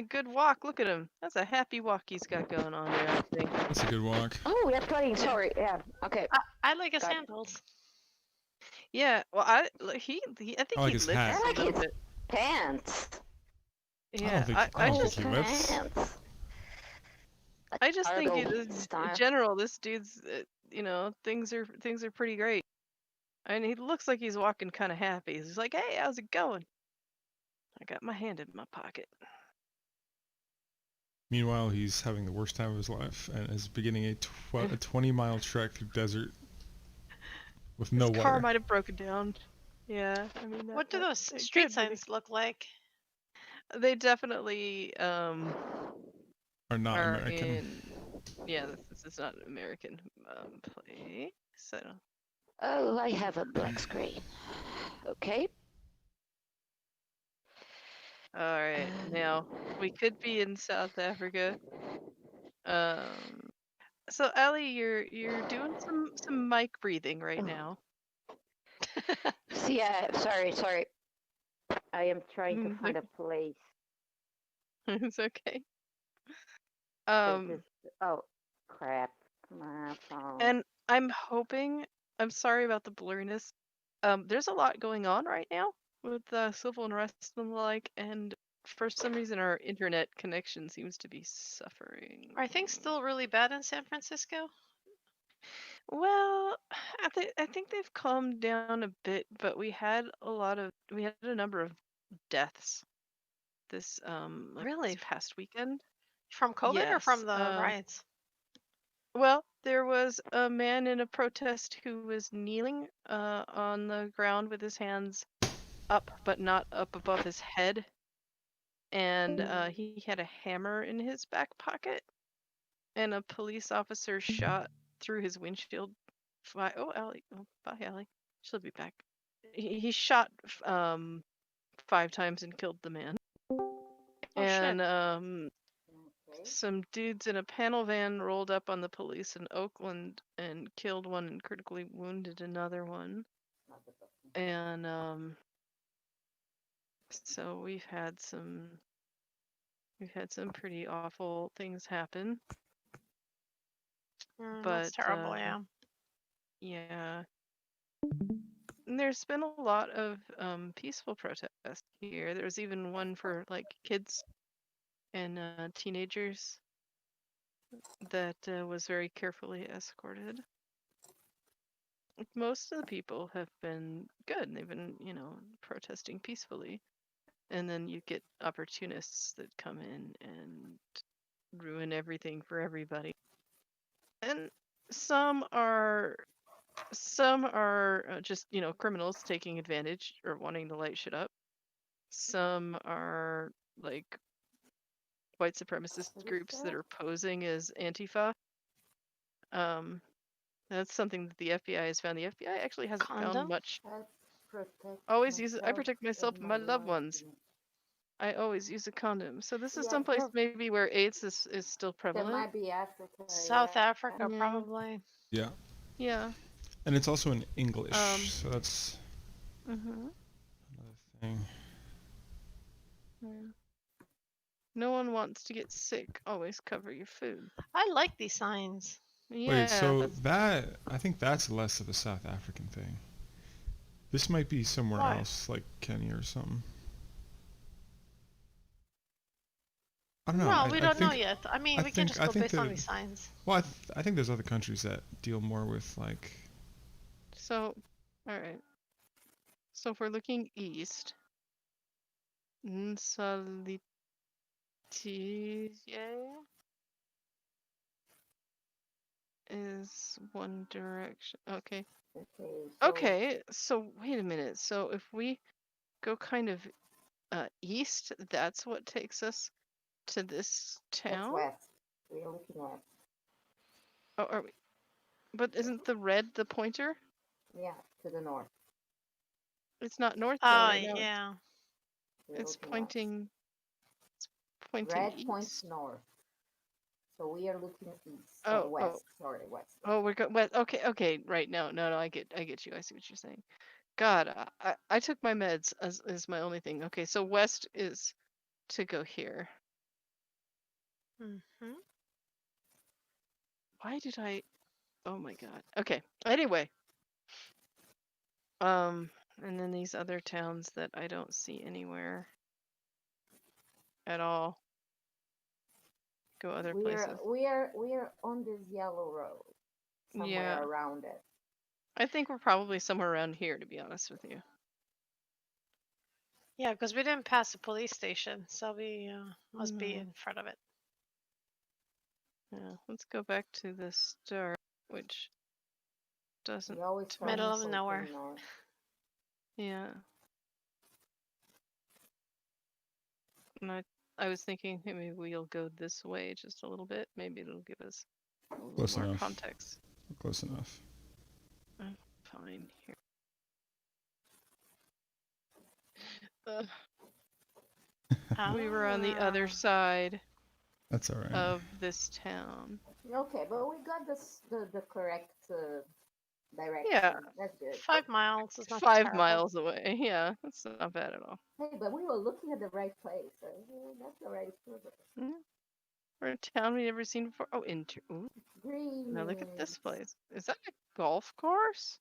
good walk. Look at him. That's a happy walk he's got going on there, I think. That's a good walk. Oh, that's funny. Sorry. Yeah. Okay. I like his Got it. handles. Yeah, well, I think I like he his lifts hat. a I like little his bit. pants. Yeah, I don't think he lifts. Pants. I just think Cargo in style. general, this dude's, things are pretty great. I mean, he looks like he's walking kind of happy. He's like, "Hey, how's it going? I got my hand in my pocket." Meanwhile, he's having the worst time of his life and is beginning a 20-mile trek through desert with no His car water. might have broken down. Yeah, I mean. What do those it street could, but signs look like? They definitely Are not are American. in. Yeah, this is not an American place. So. Oh, I have a black screen. Okay. All right, now we could be in South Africa. So Allie, you're doing some mic breathing right now. See, sorry. I am trying to find a place. It's okay. Oh, crap. My phone. And I'm I'm sorry about the blurriness. There's a lot going on right now with civil unrest and the like, and for some reason our internet connection seems to be suffering. Are things still really bad in San Francisco? Well, I think they've calmed down a bit, but we had a number of deaths this Really? this past weekend. From COVID or from Yes, the riots? Well, there was a man in a protest who was kneeling on the ground with his hands up, but not up above his head, and he had a hammer in his back pocket, and a police officer shot through his windshield. Oh, Allie. Oh, bye, Allie. She'll be back. He shot 5 times and killed the man. And some dudes in a panel van rolled up on the police in Oakland and killed one and critically wounded another one. And so we've had some pretty awful things happen. But that's terrible, yeah. Yeah. And there's been a lot of peaceful protests here. There's even one for like kids and teenagers that was very carefully escorted. Most of the people have been good, and they've been, protesting peacefully. And then you get opportunists that come in and ruin everything for everybody. And some are just, criminals taking advantage or wanting to light shit up. Some are like white supremacist groups that are posing as Antifa. That's something that the FBI has found. The FBI actually hasn't found much. I protect myself and my loved ones. I always use a condom. So this is someplace maybe where AIDS is still prevalent. That might be Africa. South Africa, probably. Yeah. Yeah. And it's also in English, so that's another thing. Yeah. No one wants to get sick. Always cover your food. I like these signs. Yeah. Wait, so I think that's less of a South African thing. This might be somewhere else, like Kenya or something. I don't know. No, we don't know yet. I mean, we can just go based on these signs. Well, I think there's other countries that deal more with like. So, all right. So if we're looking east, Nsalitiye is one direction. Okay. Okay, so wait a minute. So if we go kind of east, that's what takes us to this town? That's west. We're looking west. Oh, are we? But isn't the red the pointer? Yeah, to the north. It's not north. Oh, yeah. It's pointing. Red east. points north. So we are looking east. West. Sorry, west. Oh, we're going west. Okay. Right. No. I get you. I see what you're saying. God, I took my meds as my only thing. Okay, so west is to go here. Mm-hmm. Why did I? Oh my god. Okay. Anyway. And then these other towns that I don't see anywhere at all. Go other places. We are on this yellow road, somewhere Yeah. around it. I think we're probably somewhere around here, to be honest with you. Yeah, because we didn't pass the police station, so we must be No. in front of it. Yeah. Let's go back to the start, which doesn't. We always start Middle of from nowhere. north. Yeah. And I was thinking hey, maybe we'll go this way just a little bit. Maybe it'll give us a little Close more enough. context. Close enough. Fine here. We were on the other side That's all right. of this town. Okay, but we got the correct direction. Yeah. That's good. 5 miles is not 5 terrible. miles away. Yeah, that's not bad at all. Hey, but we were looking at the right place. So that's already proven. We're a town we've never seen before. Oh, ooh, Green. now look at this place. Is that a golf course?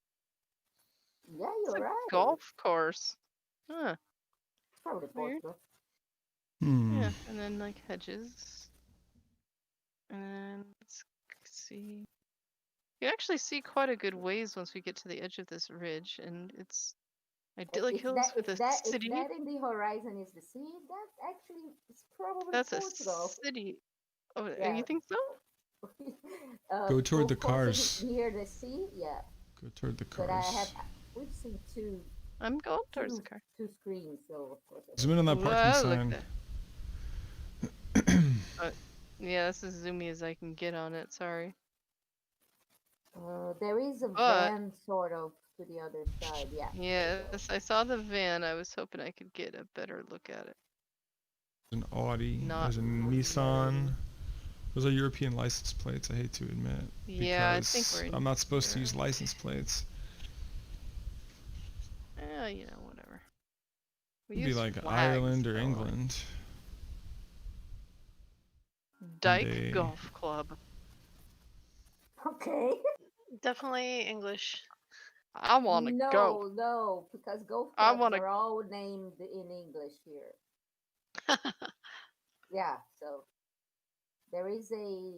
Yeah, It's you're a right. golf course. Huh. Probably Weird. Portugal. Yeah, and then like hedges. And then let's see. You can actually see quite a good ways once we get to the edge of this ridge, and it's idyllic hills with a city. If that in the horizon is the sea, that actually is probably That's Portugal. a city. Oh, Yeah. you think so? Go toward the golf courses cars. near the sea, yeah. Go toward the But cars. we've seen two I'm going towards the car. screens, so of course. Zoom in on that parking sign. Yeah, that's as zoomy as I can get on it. Sorry. There is a van sort of to the other side, yeah. Yes, I saw the van. I was hoping I could get a better look at it. There's an Audi. Not There's a Nissan. Those are European license plates, I hate to admit. Yeah, I think we're in I'm not supposed to use Europe. license plates. Yeah, you know, whatever. It'd be like Ireland or England. Dyke Golf Club. Okay. Definitely English. I want to go. No, because golf clubs are all named in English here. Yeah, so there is a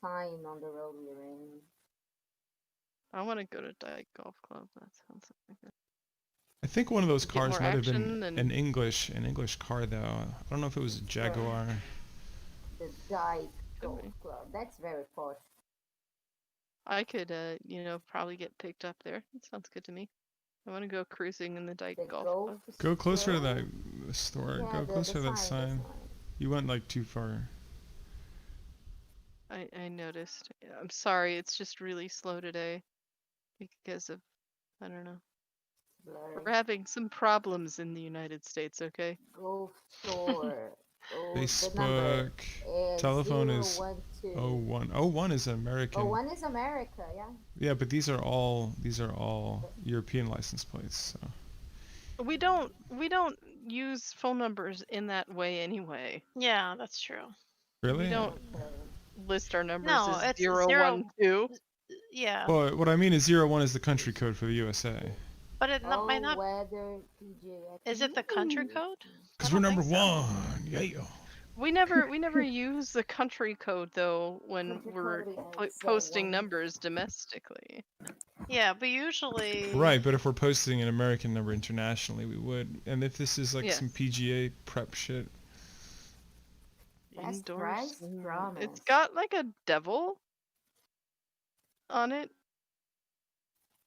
sign on the road we're in. I want to go to Dyke Golf Club. That sounds like it. I think one of those cars might have been an English car though. I don't know if it was a Jaguar. The Dyke Golf Club. That's very posh. I could, you know, probably get picked up there. That sounds good to me. I want to go cruising in the Dyke Golf Club. Go closer to that store. Yeah, go closer to that sign. You went like too far. I noticed. I'm sorry, it's just really slow today because of, I don't know. We're having some problems in the United States, okay? Golf store. Facebook. Telephone is 01. 01 is American. 01 is America, yeah. Yeah, but these are all European license plates. So. We don't use phone numbers in that way anyway. Yeah, that's true. Really? We don't list our numbers no, as it's 012. Yeah. Well, what I mean is 01 is the country code for the USA. But it might not. Is it the country code? Because we're number 1. Yeah. We never use the country code though when we're posting numbers domestically. Yeah, but usually. Right, but if we're posting an American number internationally, we would. And if this is like some PGA prep shit. Indoors. It's got like a devil on it.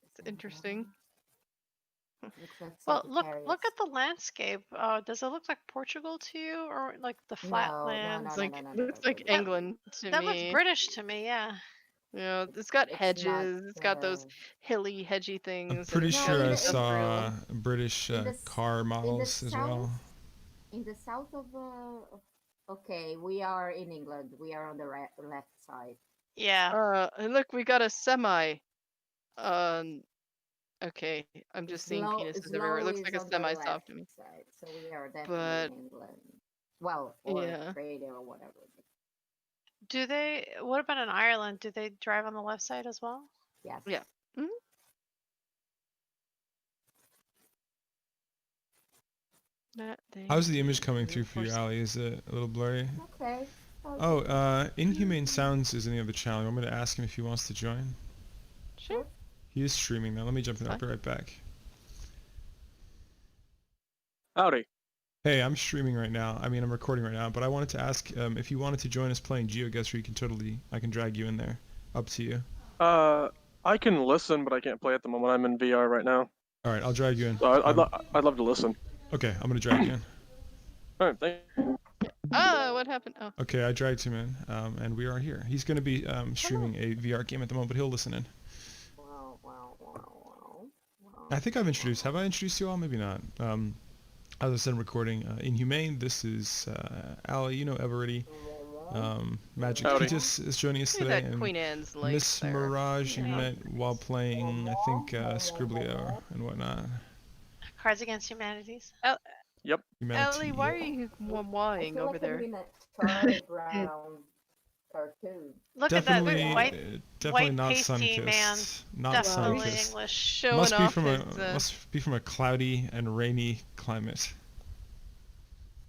It's interesting. Well, look at the landscape. Does it look like Portugal to you, or like the flatlands? Looks like England to me. That looks British to me. Yeah. Yeah, it's got hedges. It's got those hilly, hedgy things. I'm pretty sure I saw British car models as well. In the south of okay, we are in England. We are on the left side. Yeah. And look, we got a semi. Okay, I'm just seeing penises everywhere. It looks like a semi-soft to me. So we are definitely in England. Well, or Yeah. Australia or whatever. Do they? What about in Ireland? Do they drive on the left side as well? Yes. Yeah. Mhm. That they How's the image coming do. through for you, Ali? Is it a little blurry? Okay. Oh, Inhumane Sounds is in the other channel. You want me to ask him if he wants to join? Sure. He is streaming now. Let me jump in. I'll Fine. be right back. Howdy. Hey, I'm streaming right now. I mean, I'm recording right now, but I wanted to ask if you wanted to join us playing GeoGuessr, you can totally, I can drag you in there. Up to you. I can listen, but I can't play at the moment. I'm in VR right now. All right, I'll drag you in. So I'd love to listen. Okay, I'm gonna drag you in. All right, thank you. What happened? Oh. Okay, I dragged him in, and we are here. He's gonna be streaming a VR game at the moment, but he'll listen in. Wow. I think I've introduced. Have I introduced you all? Maybe not. As I said, I'm recording Inhumane. This is Ali. You know Everity. Magic Howdy. Petus is joining us Look at today, that and Queen Anne's lace Miss there. Mirage you Yeah. met while playing, I think, Scriblio and whatnot. Cards Against Humanities. Yep. Ellie, why are Humanity. you I whying feel over like there? I'm in a Charlie Brown cartoon. Look Definitely, at that white, definitely white not pasty man. sun-kissed. Not Definitely sun-kissed. English. Showing Must be off from his. must be from a cloudy and rainy climate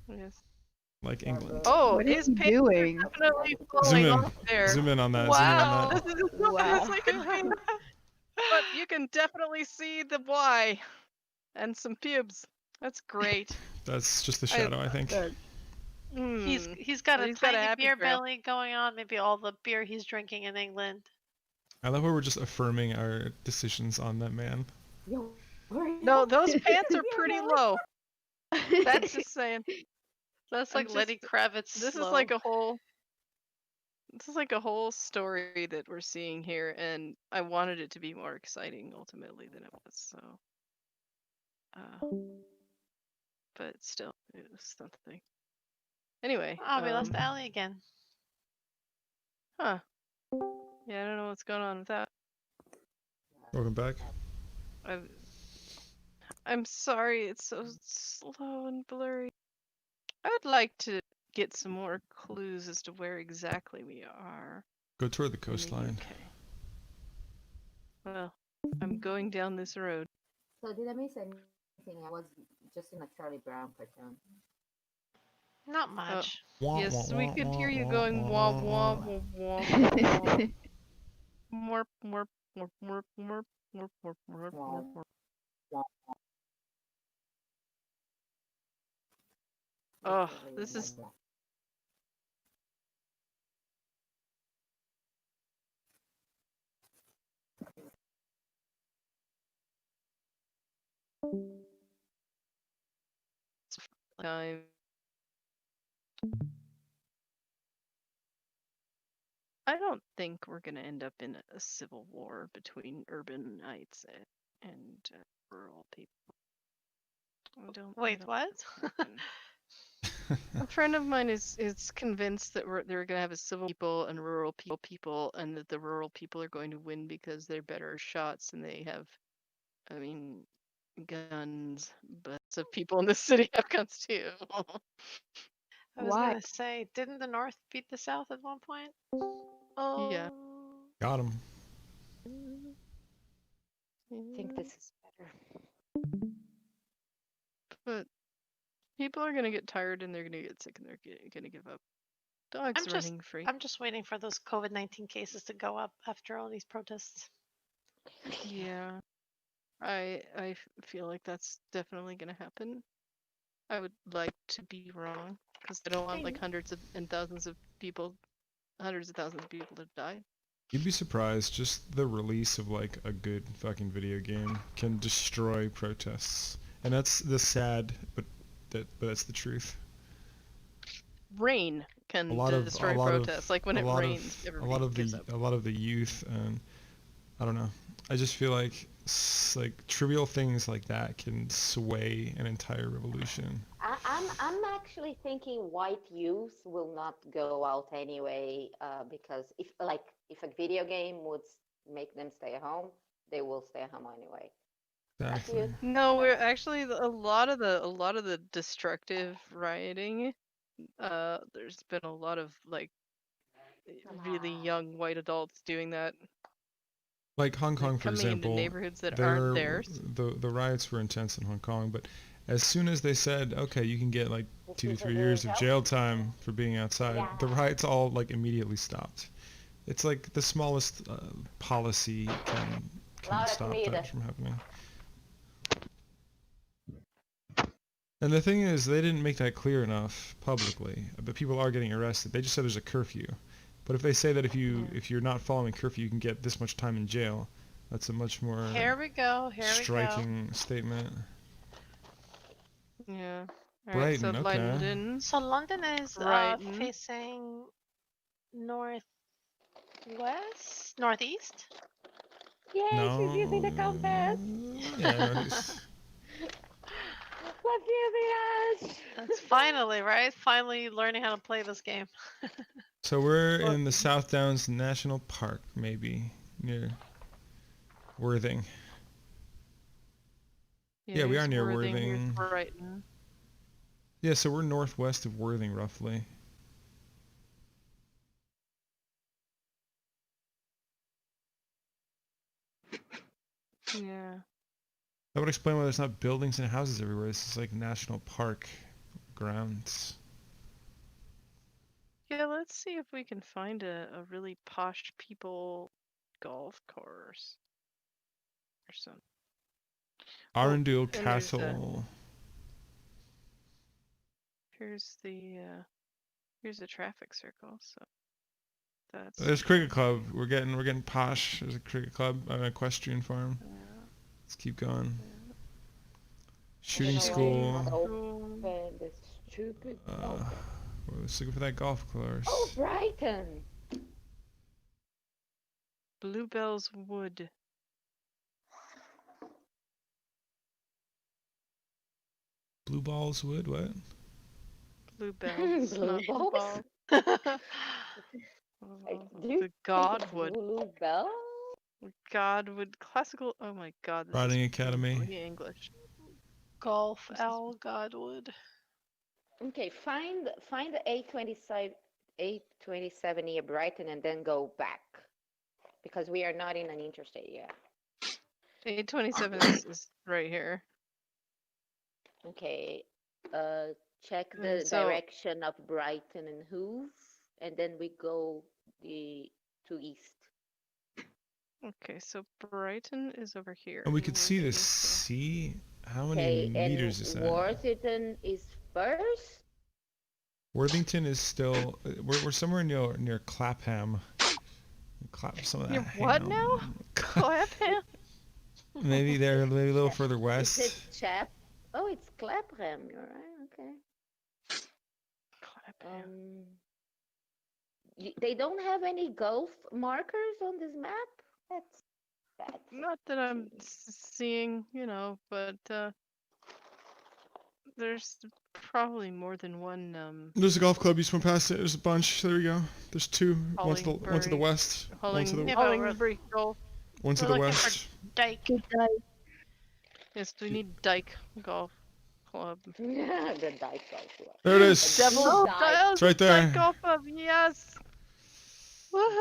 Yes. like England. Oh, What are his you pants doing? are definitely Zoom falling in. off there. Zoom in on that. Wow. This is Wow. like a thing. But you can definitely see the Y and some pubes. That's great. That's just the shadow, I think. Good. He's got But a he's got a tiny happy beer trail. belly going on. Maybe all the beer he's drinking in England. I love how we're just affirming our decisions on that man. No, those pants are pretty low. That's just saying. That's I'm like Lenny just- Kravitz. This slow. is like a whole. This is like a whole story that we're seeing here, and I wanted it to be more exciting ultimately than it was. So, but still, it was something. Anyway. Oh, we lost Allie again. Huh. Yeah, I don't know what's going on with that. Welcome back. I'm sorry, it's so slow and blurry. I would like to get some more clues as to where exactly we are. Go toward the in the coastline. UK. Well, I'm going down this road. So did I miss anything? I was just in a Charlie Brown cartoon. Not much. Yes, we could hear you going wah wah wah wah. Morp morp morp morp morp morp morp morp morp morp. Oh, this is. Time. I don't think we're gonna end up in a civil war between urbanites and rural people. I don't. Wait, what? A friend of mine is convinced that they're gonna have a civil people and rural people, and that the rural people are going to win because they're better shots and they have, I mean, guns. But some people in the city have guns too. I was Why? gonna say, didn't the North beat the South at one point? Oh. Yeah. Got him. I think this is better. But people are gonna get tired and they're gonna get sick and they're gonna give up. Dogs running free. I'm just waiting for those COVID-19 cases to go up after all these protests. Yeah, I feel like that's definitely gonna happen. I would like to be wrong because I don't want like hundreds of thousands of people to die. You'd be surprised, just the release of like a good fucking video game can destroy protests. And that's the sad, but that's the truth. Rain can destroy protests. Like when it rains, a lot of the youth, and I don't know. I just feel like trivial things like that can sway an entire revolution. I'm actually thinking white youth will not go out anyway, because if a video game would make them stay at home, they will stay at home anyway. Exactly. No, we're actually a lot of the destructive rioting there's been a lot of like really young white adults doing that. Like Hong Like Kong, for coming into example, neighborhoods that aren't theirs. the riots were intense in Hong Kong, but as soon as they said, okay, you can get like This 2 to is a 3 good years of help. jail time for being outside, the Yeah. riots all like immediately stopped. It's like the smallest policy can Louder, stop computer. that from happening. And the thing is, they didn't make that clear enough publicly, but people are getting arrested. They just said there's a curfew. But if they say that if you're not following curfew, you can get this much time in jail, that's a much more Here we go. Here we go. striking statement. Yeah. All right. So Brighton, okay. London. So London is Brighton. facing northwest, northeast. Yay, she's using the No. compass. Yeah, northeast. What's using us? That's finally right. Finally learning how to play this game. So we're in the South Downs National Park, maybe, near Worthing. Yeah, we are here's near Worthing. Here's Worthing. Brighton. Yeah, so we're northwest of Worthing, roughly. Yeah. That would explain why there's not buildings and houses everywhere. This is like national park grounds. Yeah, let's see if we can find a really posh people golf course or something. Arundel and there's Castle. Here's the traffic circle. So that's There's cricket club. We're getting posh. There's a cricket club, an equestrian farm. Let's keep going. Shooting know school. why it's open, the stupid open. Let's look for that golf course. Oh, Brighton. Bluebells Wood. Blue Balls Wood, what? Bluebells. Blue not balls? ball. Do The Godwood. Bluebell? Godwood classical. Oh my God, this Riding is Academy. really English. Golf Al Godwood. Okay, find the 827 near Brighton and then go back because we are not in an interstate yet. 827 is right here. Okay, check And the so- direction of Brighton and Hove, and then we go to east. Okay, so Brighton is over here. And we could see the Worthing is sea. How Okay, many meters is and that? Worthington is first. Worthington is still. We're somewhere near Clapham. Clap some of that. Near what ham. now? Clapham? Maybe they're maybe a little further Is west. it Chap? Oh, it's Clapham. You're right. Okay. Clapham. They don't have any golf markers on this map. That's bad. Not that I'm seeing, but there's probably more than one. There's a golf club. You just went past it. There's a bunch. There you go. There's two. One to the Hollingbury. west. One to the Yeah, but we're- Hollingbury Golf. one to we're the looking west. for Dyke. Yes, we need Dyke Golf Club. Yeah, the Dyke Golf Club. There it is. Devil Dyke. It's right there. Dyke Golf Club, yes.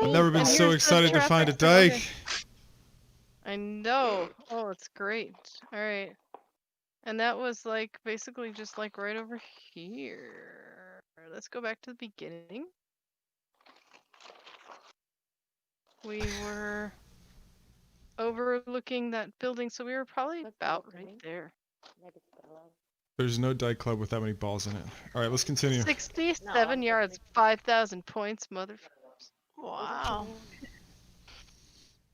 I've never been And so here's the excited to find a traffic dike. circle. I know. Oh, it's great. All right. And that was like basically just like right over here. Let's go back to the beginning. We were overlooking that building, so we were probably Let's about look, right mhm. there. There's no dike club with that many balls in it. All right, let's continue. 67 No, yards, 5,000 points, motherfuckers. Wow.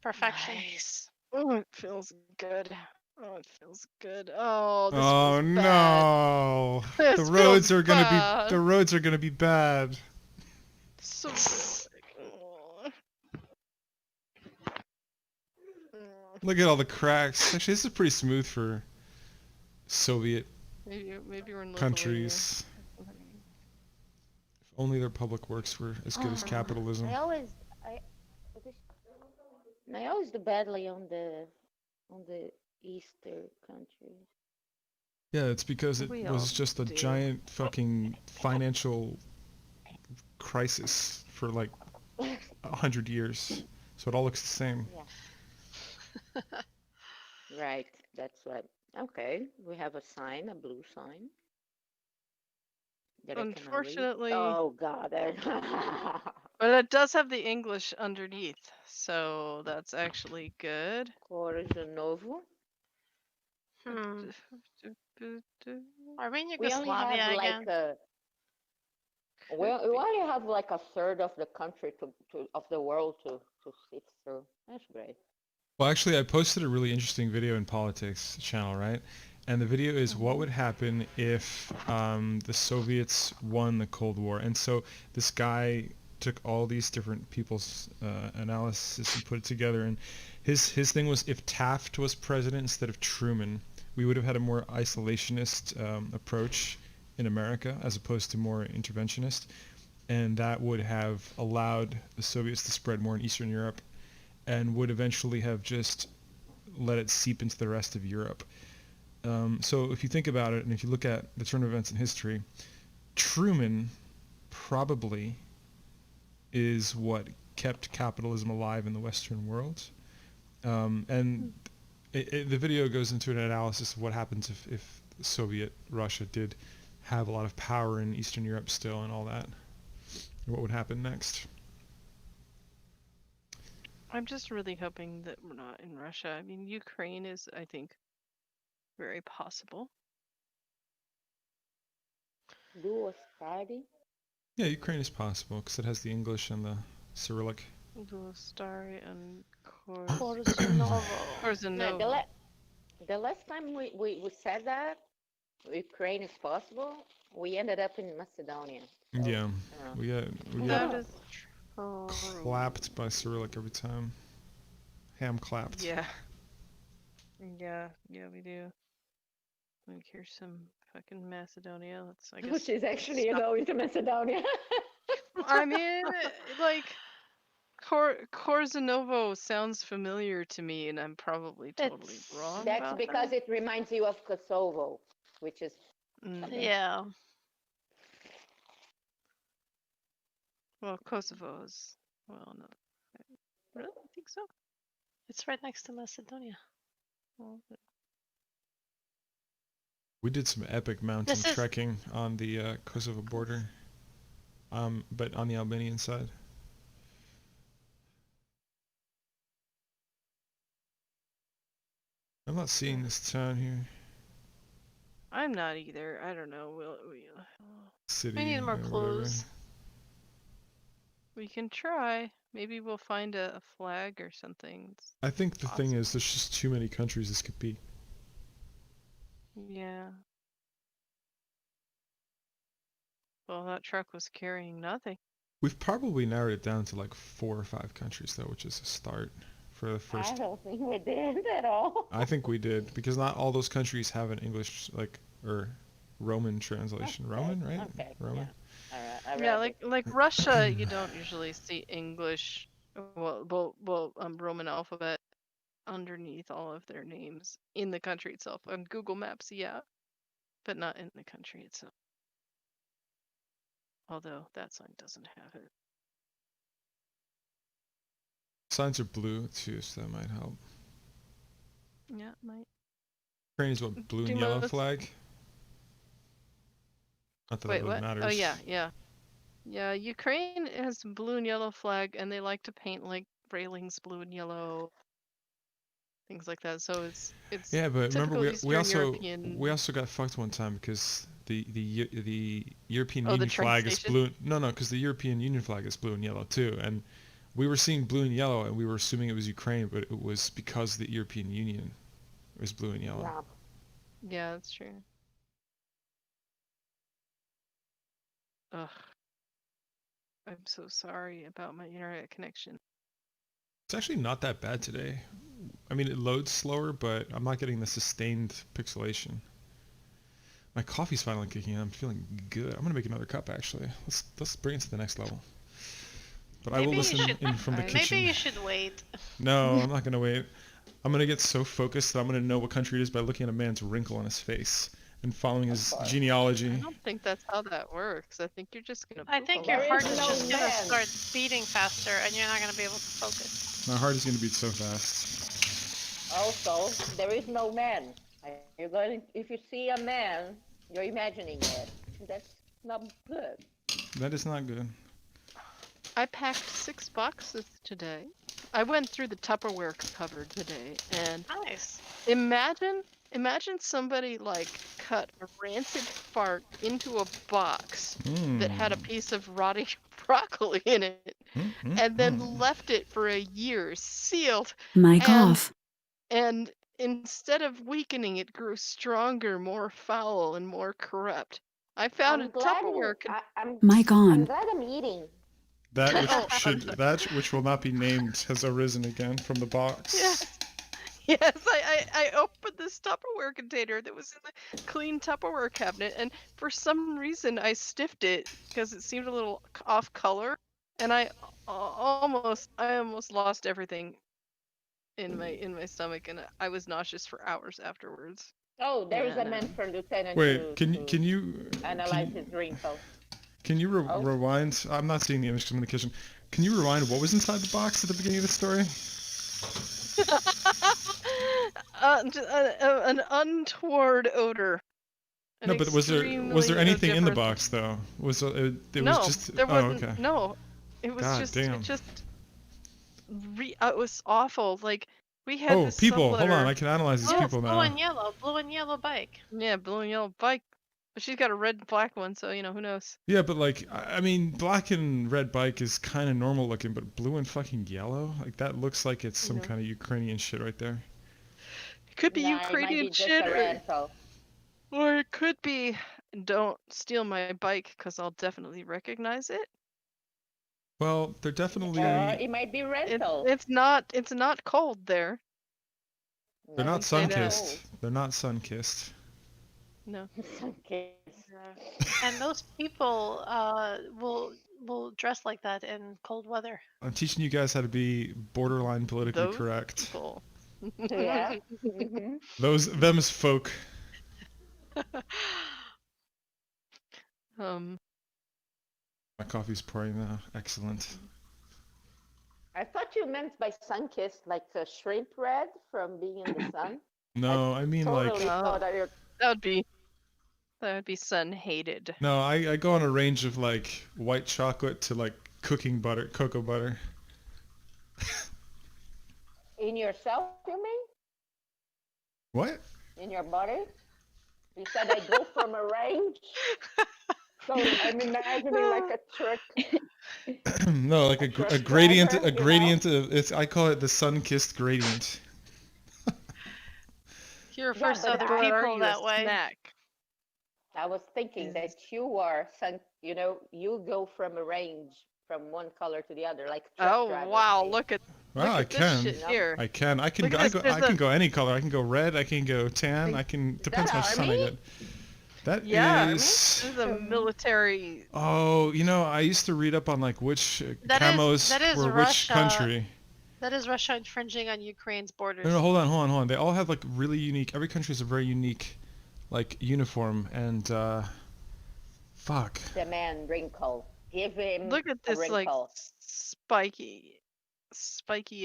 Perfection. Nice. Oh, it feels good. Oh, it feels good. Oh, this Oh feels bad. no! This The roads feels are gonna bad. be bad. So bad. Oh. Look at all the cracks. Actually, this is pretty smooth for Soviet Maybe we're in Lithuania. countries. If only their public works were as good as capitalism. I always do badly on the Easter countries. Yeah, it's because it We all was just a do. giant fucking financial crisis for like 100 years. So it all looks the same. Yeah. Right. That's what. Okay. We have a sign, a blue sign that I cannot read. Unfortunately, Oh God. but it does have the English underneath, so that's actually good. Corzo Novo. Hmm. Are we in We only have Yugoslavia like again? a. Well, we only have like a third of the country of the world to sift through. That's great. Well, actually, I posted a really interesting video in Politics channel, right? And the video is what would happen if the Soviets won the Cold War. And so this guy took all these different people's analysis and put it together. And his thing was if Taft was president instead of Truman, we would have had a more isolationist approach in America as opposed to more interventionist. And that would have allowed the Soviets to spread more in Eastern Europe and would eventually have just let it seep into the rest of Europe. So if you think about it, and if you look at the turn of events in history, Truman probably is what kept capitalism alive in the Western world. And the video goes into an analysis of what happens if Soviet Russia did have a lot of power in Eastern Europe still and all that. What would happen next? I'm just really hoping that we're not in Russia. I mean, Ukraine is, I think, very possible. Do a study. Yeah, Ukraine is possible because it has the English and the Cyrillic. Starry and Korzunovo. No, Korzanova. the last time we said that Ukraine is possible, we ended up in Macedonia. So, Yeah, we That got is true. clapped by Cyrillic every time. Ham clapped. Yeah. Yeah, we do. Like, here's some fucking Macedonia. Let's, I guess. which is actually stop. going to Macedonia. I mean, like, Korzanovo sounds familiar to me, and I'm probably totally It's wrong That's about because that. it reminds you of Kosovo, which is something. yeah. Well, Kosovo is, well, no. I really think so. It's right next to Macedonia. Well, We did some epic mountain This is trekking on the Kosovo border, but on the Albanian side. I'm not seeing this town here. I'm not either. I don't know. City we need more or whatever. clues. We can try. Maybe we'll find a flag or something. It's I think the thing awesome. is there's just too many countries this could be. Yeah. Well, that truck was carrying nothing. We've probably narrowed it down to like 4 or 5 countries though, which is a start for the I first. don't think we did at all. I think we did because not all those countries have an English or Roman translation. Okay, Roman, right? okay, Roman. I Yeah, read like Russia, you don't usually see English, Roman alphabet underneath all of their names in the country itself. On Google Maps, yeah, but not in the country itself. Although that sign doesn't have it. Signs are blue too, so that might help. Yeah, it might. Ukraine is what, blue Do and yellow most- flag? Not that Wait, it really what? matters. Oh yeah. Yeah, Ukraine has blue and yellow flag, and they like to paint like railings blue and yellow, things like that. So it's Yeah, but remember typical we Eastern European. also got fucked one time because the European Oh, the Union train flag is station? blue. No, because the European Union flag is blue and yellow too, and we were seeing blue and yellow, and we were assuming it was Ukraine, but it was because the European Union was blue and yellow. Rob. Yeah, that's true. Ugh. I'm so sorry about my internet connection. It's actually not that bad today. I mean, it loads slower, but I'm not getting the sustained pixelation. My coffee's finally kicking in. I'm feeling good. I'm gonna make another cup actually. Let's bring it to the next level. But I will Maybe you listen should- in from the kitchen. Maybe you should wait. No, I'm not gonna wait. I'm gonna get so focused that I'm gonna know what country it is by looking at a man's wrinkle on his face, and following his course. I genealogy. don't think that's how that works. I think you're just gonna. I poop think a your lot. There heart is is no just gonna man. start beating faster, and you're not gonna be able to focus. My heart is gonna beat so fast. Also, there is no man. You're going. If you see a man, you're imagining it. That's not good. That is not good. I packed 6 boxes today. I went through the Tupperware cupboard today, and Nice. imagine somebody like cut a rancid fart into a box that had a piece of rotting broccoli in it, and then left it for a year sealed. Mic and off. and instead of weakening, it grew stronger, more foul, and more corrupt. I found I'm a glad Tupperware. Mic I'm on. glad I'm eating. That which Oh, that which will not be named has arisen again from the box. Yes. Yes, I opened this Tupperware container that was in the clean Tupperware cabinet, and for some reason I stiffed it because it seemed a little off color, and I almost lost everything in my stomach, and I was nauseous for hours afterwards. Oh, there is Yeah, a man for Lieutenant Wait, to can you analyze his wrinkle. can you Oh. rewind? I'm not seeing the image 'cause I'm in the kitchen. Can you rewind what was inside the box at the beginning of the story? An untoward odor. An No, but was there extremely anything in the odoriferous- box though? Was it was No, just there oh wasn't. okay. No, it was God just. damn. It just. It was awful. Like we had Oh, this people, hold on, subletter. I can analyze these Oh, people blue now. and yellow. Blue and yellow bike. Yeah, blue and yellow bike. But she's got a red and black one, so who knows? Yeah, but like I mean, black and red bike is kind of normal looking, but blue and fucking yellow, like that looks like it's some No. kind of Ukrainian shit right there. It could be Nah, it might Ukrainian be just shit, a rental. or it could be. Don't steal my bike, cause I'll definitely recognize it. Well, they're definitely It might be rental. It's not. It's not cold there. they're not Nothing's sun that. kissed. They're not sun kissed. No. Okay. And those people will dress like that in cold weather. I'm teaching you guys how to be borderline politically Those correct. people. Yeah. Mhm. Them's folk. My coffee's pouring now. Excellent. I thought you meant by sun-kissed like a shrimp red from being in the sun. No, I mean Totally like thought that you're that would be sun hated. no, I go on a range of like white chocolate to like cooking butter, cocoa butter. in yourself, you mean? What? In your body? You said I go from a range. So I'm imagining like a trick. No, like a truck gradient, driver, a you gradient of it's. I call it the sun-kissed gradient. He refers to but other are people that way. Snack. I was thinking that you are you go from a range from one color to the other, like truck Oh drivers wow! do. Look at Well, I this can. shit here. I can. I can Look go. at I, this, go, there's I can a- go any color. I can go red. I can go tan. I can. Depends how much sun I army? get. That Yeah, is. this is a military. Oh, I used to read up on like which That is- camos that is were which Russia. country. That is Russia infringing on Ukraine's borders. No, hold on. They all have like really unique. Every country has a very unique, like uniform and. Fuck. The man wrinkle. Give him Look at a this like wrinkle. spiky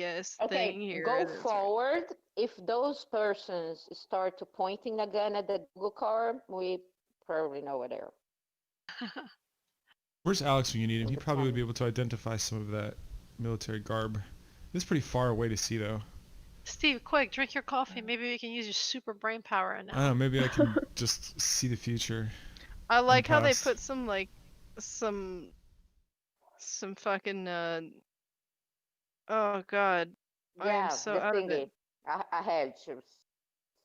ass Okay, thing here. go that's- forward. If those persons start to pointing a gun at the Google car, we probably know where they are. Where's Alex when you need him? He Look at probably would that. be able to identify some of that military garb. It's pretty far away to see though. Steve, quick, drink your coffee. Maybe we can use your super brain power I don't now. know. Maybe I can just see the future. I like how they past. put some like some fucking oh god. I am Yeah, so the out of it. thingy. A hedge,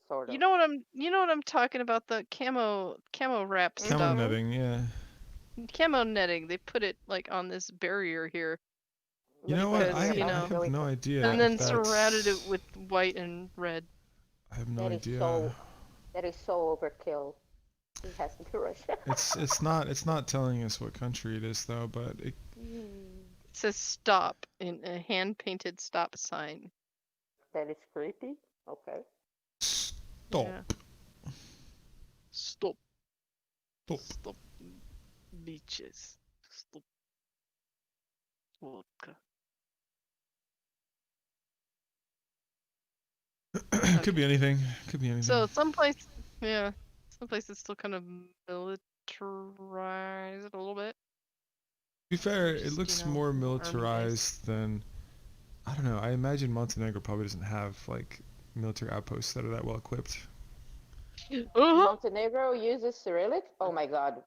sort of. You know what I'm talking about, the camo wrap Camo stuff. netting, yeah. Camo netting. They put it like on this barrier here You know what? Because, I you know, have no idea. and then if that's- surrounded it with white and red. I have no That is idea. that is so overkill. It has to be Russia. It's not telling us what country it is though, but it, It says stop in a hand painted stop sign. That is creepy. Okay. stop. Yeah. Stop. Stop. Stop. Beaches. Stop. Vodka. Could be anything. Could be anything. So someplace, yeah, someplace that's still kind of militarized a little bit. To be fair, it Just, looks you know, more little army base. militarized than, I don't know. I imagine Montenegro probably doesn't have like military outposts that are that well equipped. Montenegro uses Cyrillic? Oh my god.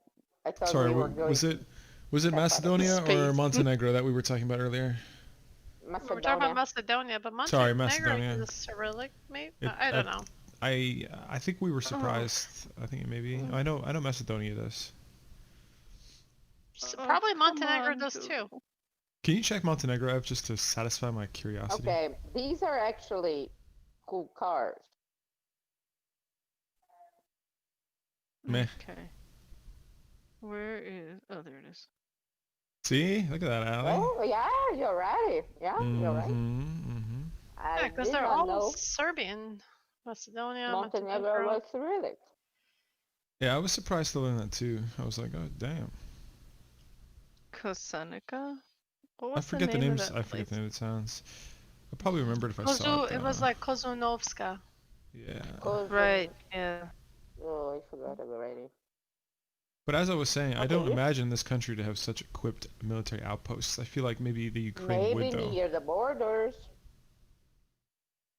I thought Sorry, we were going was it step out of Macedonia or Space. Montenegro that we were talking about earlier? We were talking Macedonia. about Macedonia, but Sorry, Montenegro Macedonia. uses Cyrillic, maybe? It, I don't know. I think we were surprised. I think it may be. I know Macedonia does. Probably come Montenegro on, does too. Google. Can you check Montenegro Ev, just to satisfy my curiosity? Okay, these are actually cool cars. Meh. Okay. Where is? Oh, there it is. See? Look at that, Allie. Oh yeah, you're right. Yeah, you're right. Mm-hmm. I Yeah, because did they're not all know Serbian. Macedonia, Montenegro was Cyrillic. Yeah, I was surprised to learn that too. I was like, oh damn. Kosanica? What I was forget the name names. of that I forget place? the name of the towns. I probably remembered if I saw it. It was like Kozunovska. Yeah. Right, yeah. Oh, I forgot already. But as I was saying, I Okay, don't you- imagine this country to have such equipped military outposts. I feel like maybe the Ukraine would Maybe though. near the borders.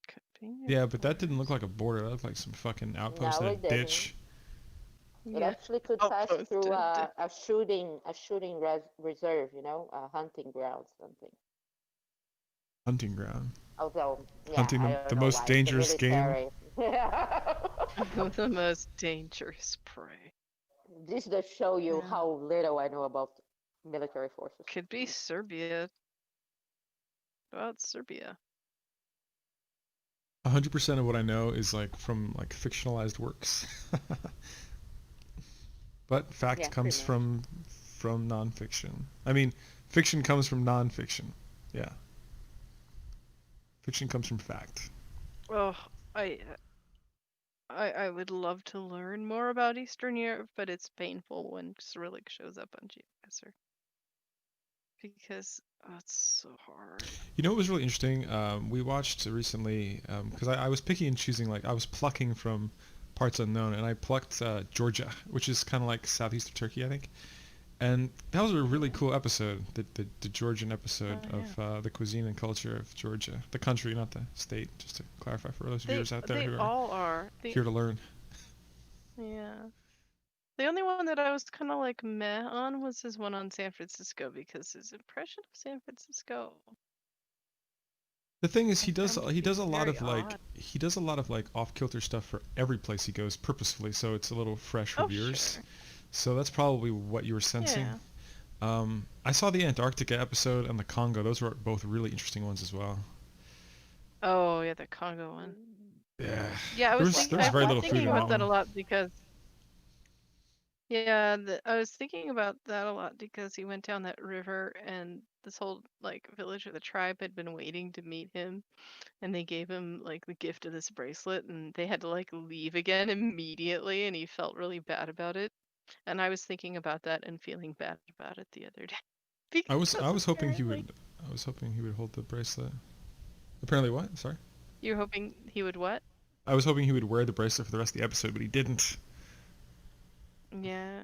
Could be near Yeah, the but that didn't look borders. like a border. That looked like some fucking outpost No, in a it didn't. ditch. It Yeah. actually could pass Outpost through and a shooting reserve, you know, a hunting ground, something. Hunting ground. Although, yeah, Hunting I the don't know most why. dangerous The game. military. the most dangerous prey. This does show you Yeah. how little I know about military forces. Could be Serbia. About Serbia. 100% of what I know is like from like fictionalized works. But fact Yeah, comes pretty much. from nonfiction. I mean, fiction comes from nonfiction. Yeah. Fiction comes from fact. Oh, I would love to learn more about Eastern Europe, but it's painful when Cyrillic shows up on GeoGuessr. Because it's so hard. You know what was really interesting? We watched recently, because I was picking and choosing, like, I was plucking from parts unknown, and I plucked Georgia, which is kind of like southeast of Turkey, I think. And that was a really cool episode, the Georgian episode of the cuisine and culture of Georgia. The country, not the state, just to clarify for those viewers out there They who are all are. here to learn. Yeah. The only one that I was kind of like meh on was his one on San Francisco because his impression of San Francisco. The thing is, I he does found to he be does a lot very of like odd. he does a lot of like off kilter stuff for every place he goes purposefully, so it's a little fresh for Oh, viewers. sure. So that's probably what you were sensing. Yeah. I saw the Antarctica episode and the Congo. Those were both really interesting ones as well. Oh, yeah, the Congo one. Yeah. Yeah, I There was was thinking very little food thinking in about that that a one. lot because yeah, I was thinking about that a lot because he went down that river and this whole like village or the tribe had been waiting to meet him and they gave him like the gift of this bracelet and they had to like leave again immediately and he felt really bad about it. And I was thinking about that and feeling bad about it the other day. I was Because hoping apparently I was hoping he would hold the bracelet. Apparently what? Sorry. you're hoping he would what? I was hoping he would wear the bracelet for the rest of the episode, but he didn't. Yeah.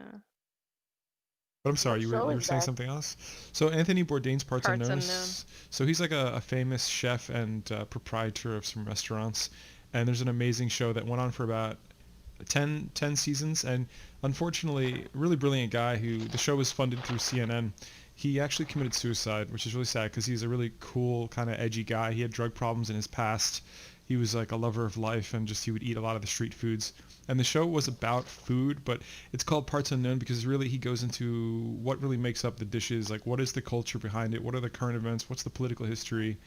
But I'm sorry, What you show were is saying that? something else. So Anthony Bourdain's Parts Parts Unknown. Unknown. So he's like a famous chef and proprietor of some restaurants, and there's an amazing show that went on for about 10 seasons. And unfortunately, a really brilliant guy who the show was funded through CNN. He actually committed suicide, which is really sad because he's a really cool, kind of edgy guy. He had drug problems in his past. He was like a lover of life and just he would eat a lot of the street foods. And the show was about food, but it's called Parts Unknown because really he goes into what really makes up the dishes, like what is the culture behind it, what are the current events, what's the political history.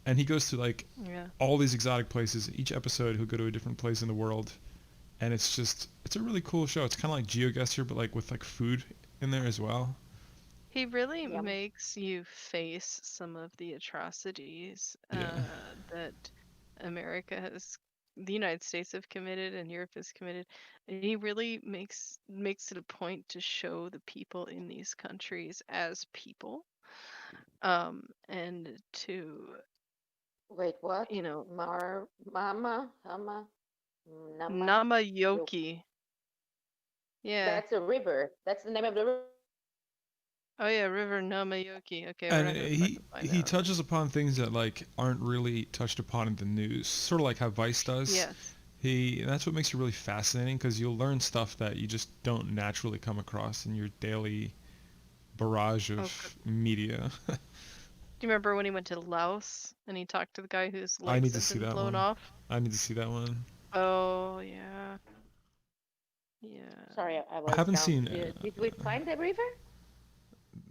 And he goes to like Yeah. all these exotic places. Each episode he'll go to a different place in the world. And it's a really cool show. It's kind of like GeoGuessr, but like with like food in there as well. He really Yum. makes you face some of the atrocities Yeah. that America has the United States have committed and Europe has committed, and he really makes it a point to show the people in these countries as people, and to Wait, what? you know Mama, Hama, Nama, Yo. Namayoki. Yeah. That's a river. That's the name of the river. Oh yeah, River Namayoki. Okay, we're And not gonna he fucking find he out. touches upon things that like aren't really touched upon in the news, sort of like how Vice does. Yes. That's what makes it really fascinating because you'll learn stuff that you just don't naturally come across in your daily barrage Oh, of media. do you remember when he went to Laos and he talked to the guy whose I need legs to had see been that blown one. off? I need to see that one. Oh yeah. Yeah. Sorry, I I was haven't down. seen. Did we find the river?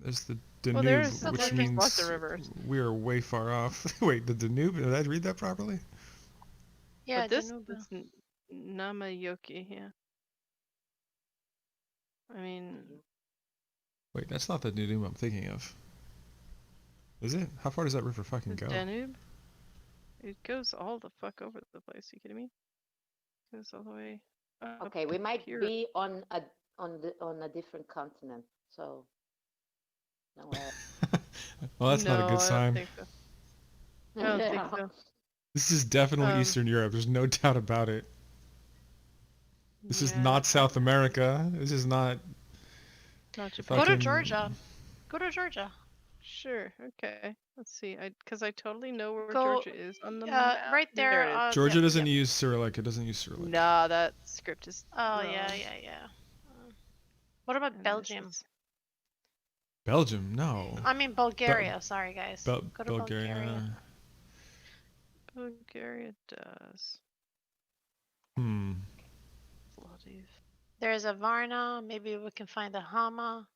There's the Well, Danube, there's which lots means of rivers. we are way far off. Wait, the Danube? Did I read that properly? Yeah, But this Danuba. is Namayoki, yeah. I mean, Wait, that's not the Danube I'm thinking of. Is it? How far does that river fucking the go? Danube? It goes all the fuck over the place. You kidding me? It goes all the way up Okay, we might here. be on a different continent. So no way. Well, that's not a No, good I don't sign. think so. I don't think so. This is definitely Um, Eastern Europe. There's no doubt about it. This is Yeah, not South America. This is not not Japan. Go to fucking. Georgia. Go to Georgia. Sure. Okay. Let's see. Because I totally know where Go, Georgia is on the map. right there. There it is. Georgia doesn't Yep. use Cyrillic. It doesn't use Cyrillic. Nah, that script is Oh wrong. yeah. What about And this Belgium? is- Belgium? No. I mean Bulgaria. Sorry guys. Go to Bulgaria. Bulgaria does. Bloody. There's a Varna. Maybe we can find a Hama.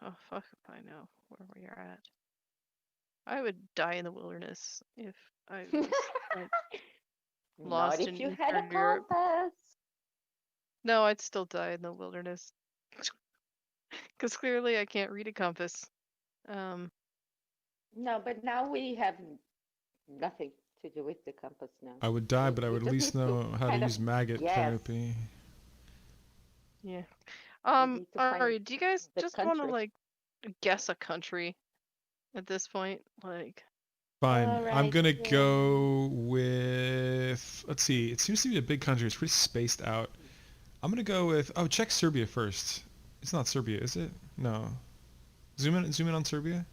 Oh, fuck if I know where we are at. I would die in the wilderness if I was like, lost Not in if you had a Eastern Europe. compass. No, I'd still die in the wilderness. Because clearly I can't read a compass. No, but now we have nothing to do with the compass now. I would die, but I We would at just least need to know how to kind of- use maggot yes. therapy. Yeah. need to find Alright, do you guys the just want to country. like guess a country at this point? Like, Fine. I'm Alright, gonna yeah. go with. Let's see. It seems to be a big country. It's pretty spaced out. I'm gonna go with. Oh, check Serbia first. It's not Serbia, is it? No. Zoom in on Serbia.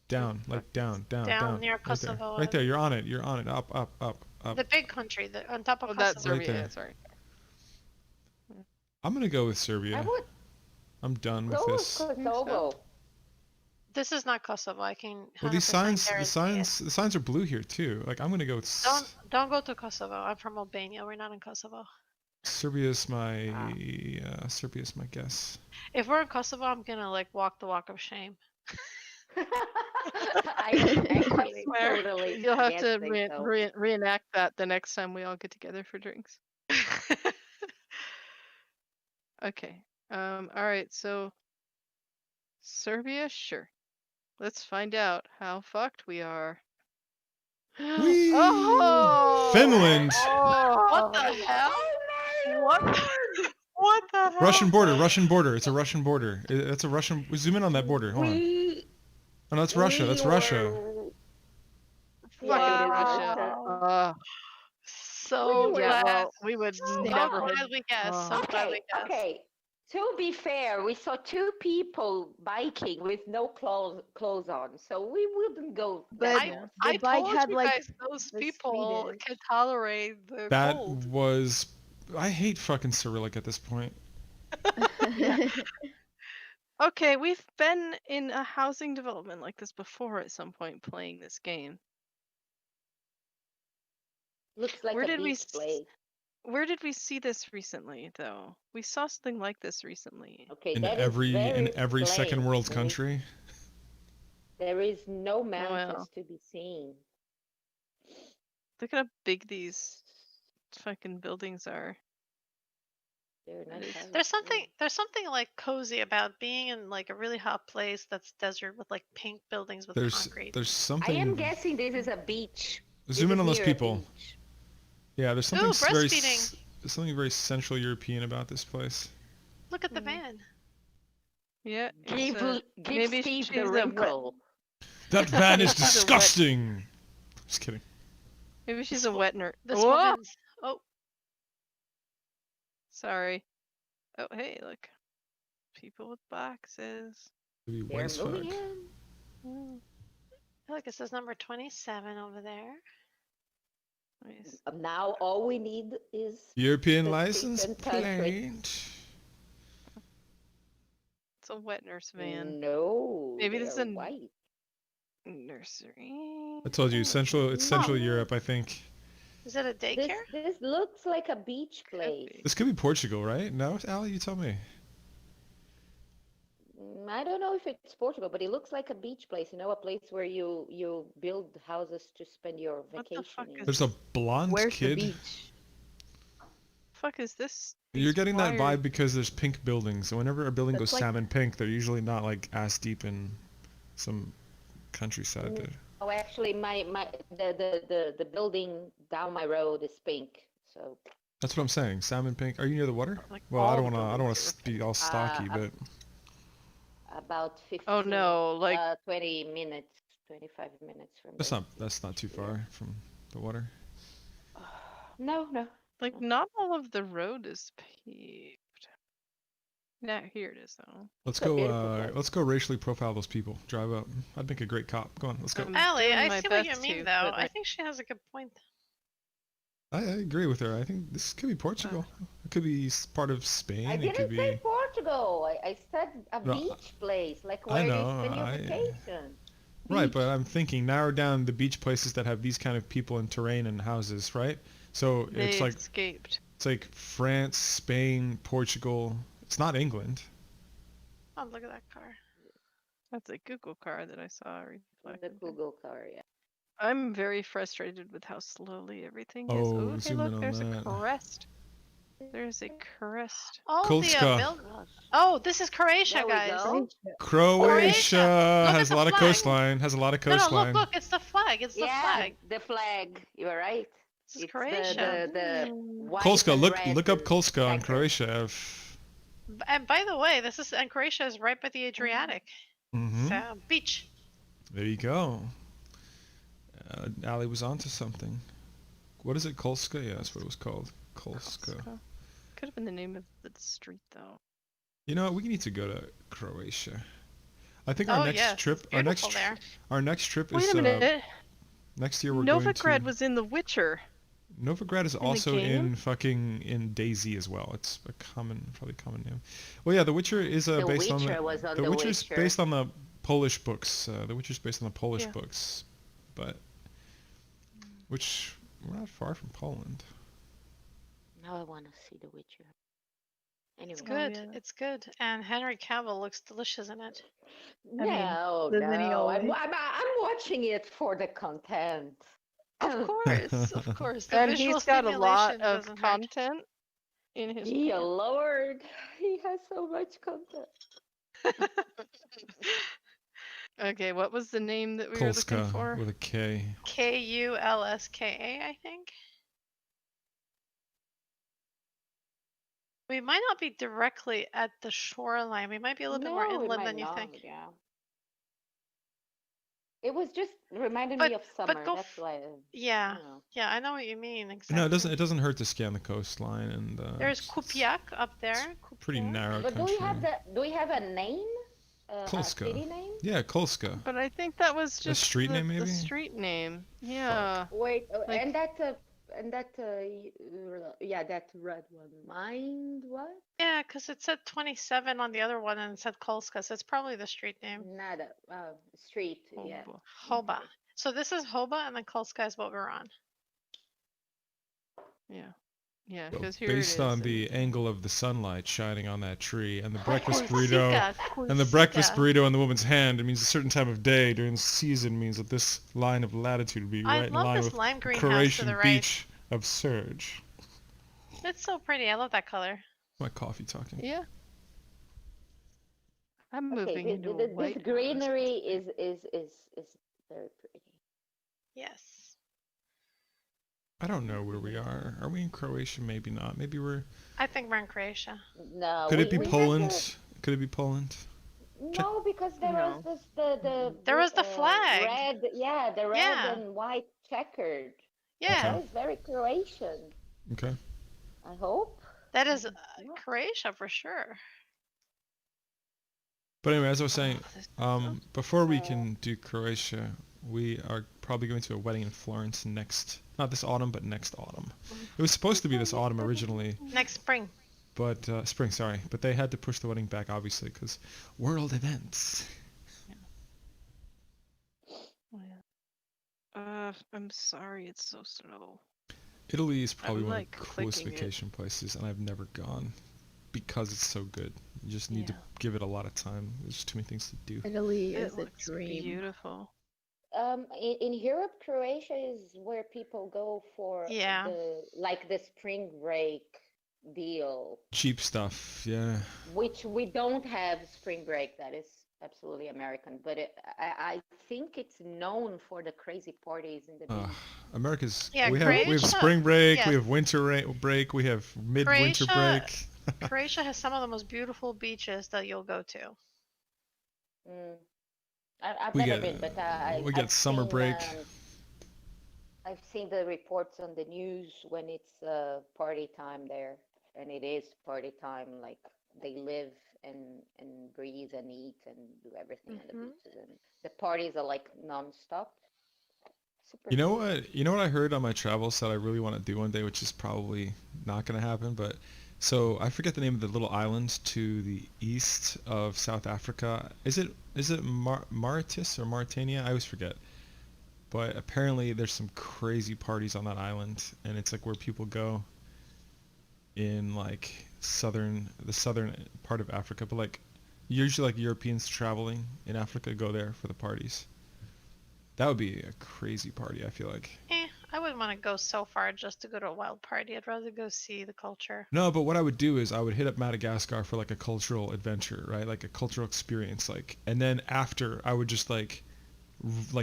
Down, like down. Down near Right there. Kosovo. Right there. You're on it. Up. The big country, on top of oh, Kosovo. that's Serbia. there. Yeah, sorry. I'm gonna go with I Serbia. would I'm done with go with this. Kosovo. This is not Kosovo. I can. Well, these 100% signs, guarantee it. the signs are blue here too. Like I'm gonna go with Don't go to Kosovo. I'm from Albania. We're not in Kosovo. Serbia's my Serbia's my guess. If we're in Kosovo, I'm gonna like walk the walk of shame. I actually swear. totally You'll have can't to think so. reenact that the next time we all get together for drinks. Okay. Alright, so Serbia, sure. Let's find out how fucked we are. Whee! Oh! Finland. Oh! What the hell? What? What the hell? Russian border. It's a Russian border. It's a Russian. Zoom in on that border. Hold on. Oh, no, that's Russia. That's Russia. Fucking Russia. Wow. So We Yeah, glad. well, we would So never glad have. we guessed. So glad we guessed. Okay. To be fair, we saw two people biking with no clothes on, so we wouldn't go. But that I the bike told had you like guys those the people Swedish. can tolerate the That cold. was. I hate fucking Cyrillic at this point. Okay, we've been in a housing development like this before at some point playing this game. looks like Where a did we beach blade. Where did we see this recently, though? We saw something like this recently. Okay, In that is every very second plain. world country. There is no mountains Well. to be seen. Look at how big these fucking buildings are. They're not tired. There's something like cozy about being in like a really hot place that's desert with like pink buildings with concrete. There's I something. am guessing this is a beach. Zoom in on those near a people. beach. Yeah, there's something Ooh, very breastfeeding. there's something very Central European about this place. Look at the van. Yeah. Give maybe Steve she's the a wrinkle. That van is She's a wet- disgusting. Just kidding. Maybe she's a wet nurse. This Whoa! woman's. Oh, Sorry. Oh, hey, look. People with boxes. It'd be They're white as fuck. moving in. Hmm, look, it says number 27 over there. nice. Now all we need is European the license stick and country. plate. It's a wet nurse van. No, Maybe they this is are a white. nursery. I told you, Oh, It's Central No. Europe, I think. Is it a daycare? This looks like a beach could place. be. This could be Portugal, right? No, Ali, you tell me. I don't know if it's Portugal, but it looks like a beach place. You know, a place where you build houses to spend your What the fuck vacation in. There's a blonde Where's kid. the beach? Fuck is this? You're These getting that wires. vibe because there's pink buildings. So whenever a building That's goes like- salmon pink, they're usually not like ass deep in some countryside there. Oh, actually, the building down my road is pink. So That's what I'm saying. Salmon pink. Are you near the water? Like Well, I all don't the want buildings to are be all stocky, but about 15. Oh no, like 20 minutes, 25 minutes from. that's not too far from the water. No. like not all of the road is paved. Now here it is though. Let's It's a go. beautiful place. Let's go racially profile those people. Drive up. I'd make a great cop. Go on. Let's go. Allie, doing I my see what you best mean to, though. but I think she has a good point. I agree with her. I think this could be Portugal. It could be part of Spain. I It could didn't be. say Portugal. I said a No, beach place, like I where you know, spend your I- vacation. Right, but I'm thinking narrow down the beach places that have these kind of people and terrain and houses, right? So They it's like escaped. France, Spain, Portugal. It's not England. Oh, look at that car. That's a Google car that I saw The reflected. Google car, yeah. I'm very frustrated with how slowly everything is. Oh, Ooh, hey, zoom in look, on there's a that. crest. There's a crest. Oh, Kolska. Oh, this is Croatia, There we guys. go. Croatia Look has at a lot the of flag. coastline. Has a lot of No, coastline. look, it's the flag. It's the Yeah, flag. the flag. You are right. This is It's Croatia. the white Kolska, and look red up Kolska on checkered. Croatia. And by the way, and Croatia is right by the Adriatic. Mm-hmm. So, beach. There you go. Ali was onto something. What is it, Kolska? Yeah, that's what it was called. Kolska. Could have been the name of the street though. You know what? We need to go to Croatia. I think Oh, our next yes, trip, it's beautiful there. our next trip Wait is a minute. next year. We're going Novigrad to. was in The Witcher. Novigrad is the also game? in DayZ as well. It's a probably common name. Well, yeah, The Witcher is The based on Witcher was on The The Witcher's Witcher. based on the Polish books. The Witcher's based on the Polish Yeah. books, but which we're not far from Poland. Now I want to see The Witcher. Anyway. It's good. yeah. It's good. And Henry Cavill looks delicious in it. I mean, No, doesn't he no. I'm always? watching it for the content. Of course, of course. The And visual he's got a lot stimulation of doesn't hurt. content in his. Dear Lord, he has so much content. Okay, what was the name that we were looking Kolska for? with a K. Kulska, I think. We might not be directly at the shoreline. We might be a little bit more No, it inland might than you not, think. Yeah. It was just reminding But- me of but summer. go That's f- why. Yeah, You know. yeah, I know what you mean. Exactly. No, it doesn't. It doesn't hurt to scan the coastline, and There's it's Kupiak up there. pretty Kupiak. narrow But country. do we have a name? A Kolska. city name? Yeah, Kolska. But I think that was just street name, the maybe? street name. Yeah. Wait, Like- yeah, that red one. Mind what? Yeah, because it said 27 on the other one and it said Kolska, so it's probably the street name. Nada. Street. Yeah. Hobo. Hoba. So this is Hoba and then Kolska is what we're on. Yeah. Yeah, Well, because here it is. based on and- the angle of the sunlight shining on that tree and the Oh, breakfast Kulsika, burrito and the breakfast Kulsika. burrito in the woman's hand, it means a certain time of day during the season means that this line of latitude would be I right in love line this with lime green house to Croatian the right. beach of Surge. It's so pretty. I love that color. My coffee talking. Yeah. I'm Okay, moving into a this white greenery is very pretty. Yes. I don't know where we are. Are we in Croatia? Maybe not. Maybe we're. I think we're in Croatia. No, Could it be we had Poland? Could it be Poland? Check. no, because there was No. this There was the flag. red, yeah, the red Yeah. and white checkered. So Yeah. that is very Croatian. Okay. I hope. That is Yeah. Croatia for sure. But anyway, as I was saying, Oh, this is so before we Uh, can do Croatia, we are probably going to a wedding in Florence not this autumn, but next autumn. It was supposed to be this autumn originally, Next spring. but spring, sorry. But they had to push the wedding back, obviously, because world events. I'm sorry, it's so slow. Italy is probably I'm, one of like, the coolest clicking it. vacation places, and I've never gone because it's so good. You just need to give it a lot of time. There's too many things to do. Italy It is a looks dream. beautiful. in Europe, Croatia is where people go for Yeah. the spring break deal, Cheap stuff, yeah. which we don't have spring break. That is absolutely American, but I think it's known for the crazy parties in the beach. America's Yeah, we have Croatia- spring break, yes. we have winter break, we have midwinter Croatia- break. Croatia has some of the most beautiful beaches that you'll go to. I've We never get- been, but we get I've summer seen, break. I've seen the reports on the news when it's party time there, and it is party time. Like they live and breathe and eat and do everything on the Mhm. beaches, and the parties are like nonstop. Super You know cool. what? You know what I heard on my travels that I really want to do one day, which is probably not going to happen, but so I forget the name of the little island to the east of South Africa. Is it Mauritius or Mauritania? I always forget. But apparently there's some crazy parties on that island, and it's like where people go in like the southern part of Africa, but like usually like Europeans traveling in Africa go there for the parties. That would be a crazy party, I feel like. I wouldn't want to go so far just to go to a wild party. I'd rather go see the culture. No, but what I would do is I would hit up Madagascar for like a cultural adventure, right? Like a cultural experience, like, and then after I would just like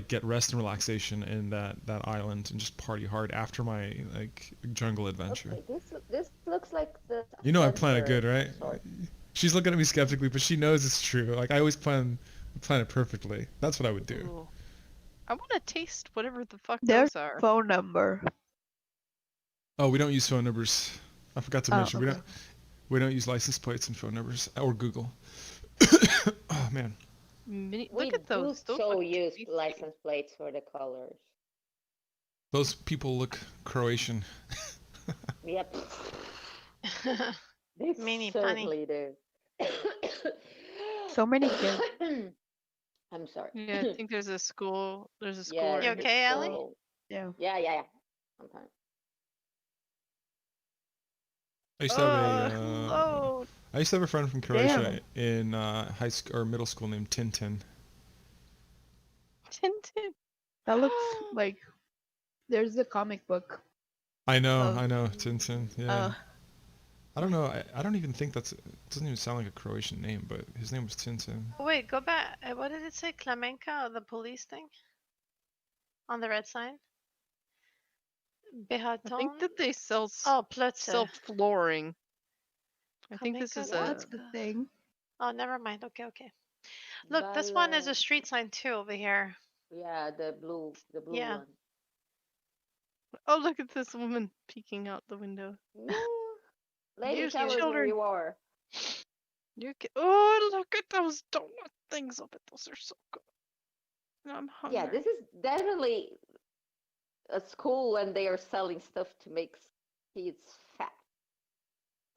get rest and relaxation in that island and just party hard after my like jungle adventure. Okay, this looks like the You know I plan it good, right? sort. She's looking at me skeptically, but she knows it's true. Like I always plan it perfectly. That's what I would do. Ooh. I want to taste whatever the fuck Their those are. phone number. Oh, we don't use phone numbers. I forgot to mention okay. we don't use license plates and phone numbers or Google. Oh man. We Look at those. do Those so look use tasty. license plates for the colors. Those people look Croatian. Yep. They Mini certainly do. So many kids. I'm sorry. Yeah, I think there's a school. There's a school. Yeah, right You here. okay, Ellie? so- Yeah. yeah. I'm fine. I used to have Hello. I used to have a friend from Croatia in high school or middle school named Tintin. Tintin. That looks like there's a comic book. I know, Oh. Tintin. Yeah. I don't know. I don't even think it doesn't even sound like a Croatian name, but his name was Tintin. Wait, go back. What did it say? Klamenka, the police thing? On the red sign? I Behaton? think that they sell Oh, Plötze. sell flooring. I think this is Flamenco. a. That's the thing. Oh, never mind. Okay. Look, this one is a street sign too over here. Yeah, the blue Yeah. one. Oh, look at this woman peeking out the window. Yeah. Lady, Here's tell us where children. you are. Oh, look at those donut things up. Those are so good. I'm hungry. Yeah, this is definitely a school and they are selling stuff to make kids fat.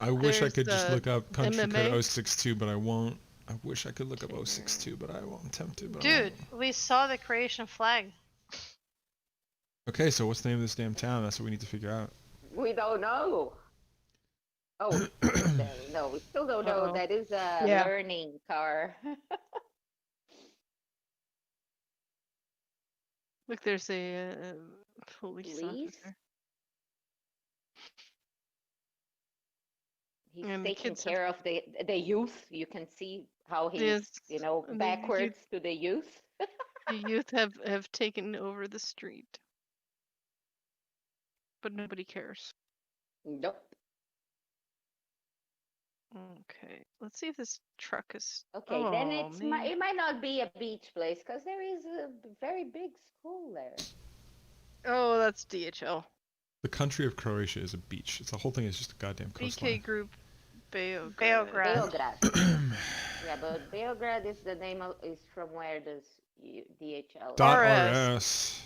I wish I There's, could just look up country MMA. code 062, but I won't. I wish I could look up 062, but I won't. I'm tempted, but I Dude, won't. we saw the Croatian flag. Okay, so what's the name of this damn town? That's what we need to figure out. We don't know. Oh, no, we still don't know. Uh-oh. That is a Yeah. learning car. Look, there's a police Police? officer. He's And the taking kids have care of the youth. You can see how he's, yes, you know, and backwards to the youth. the youth have taken over the street, but nobody cares. Nope. Okay, let's see if this truck is. Okay, then Oh man. it might not be a beach place because there is a very big school there. Oh, that's DHL. The country of Croatia is a beach. It's the whole thing is just a goddamn coastline. BK Group, Beograd. Beograd. Yeah, but Beograd is the name of is from where does DHL? .rs.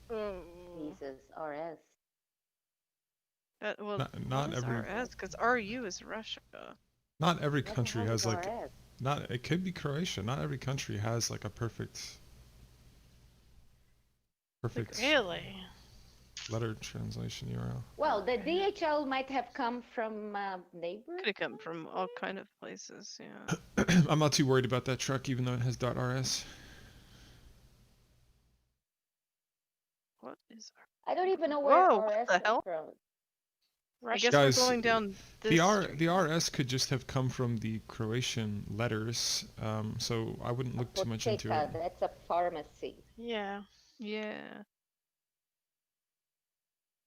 Oh. Jesus, RS. Well, Not what is every RS? Because RU is Russia. not every What the country hell has is like RS? not it could be Croatia. Not every country has like a perfect Really? letter translation URL. Well, the DHL might have come from neighbor. Could have come from all kind of places. Yeah. I'm not too worried about that truck, even though it has .rs. What is? I don't even know where Whoa! RS What the is hell? from. I guess Guys, we're going down this street. the RS could just have come from the Croatian letters, so I wouldn't look too much into it. That's a pharmacy. Yeah. Yeah.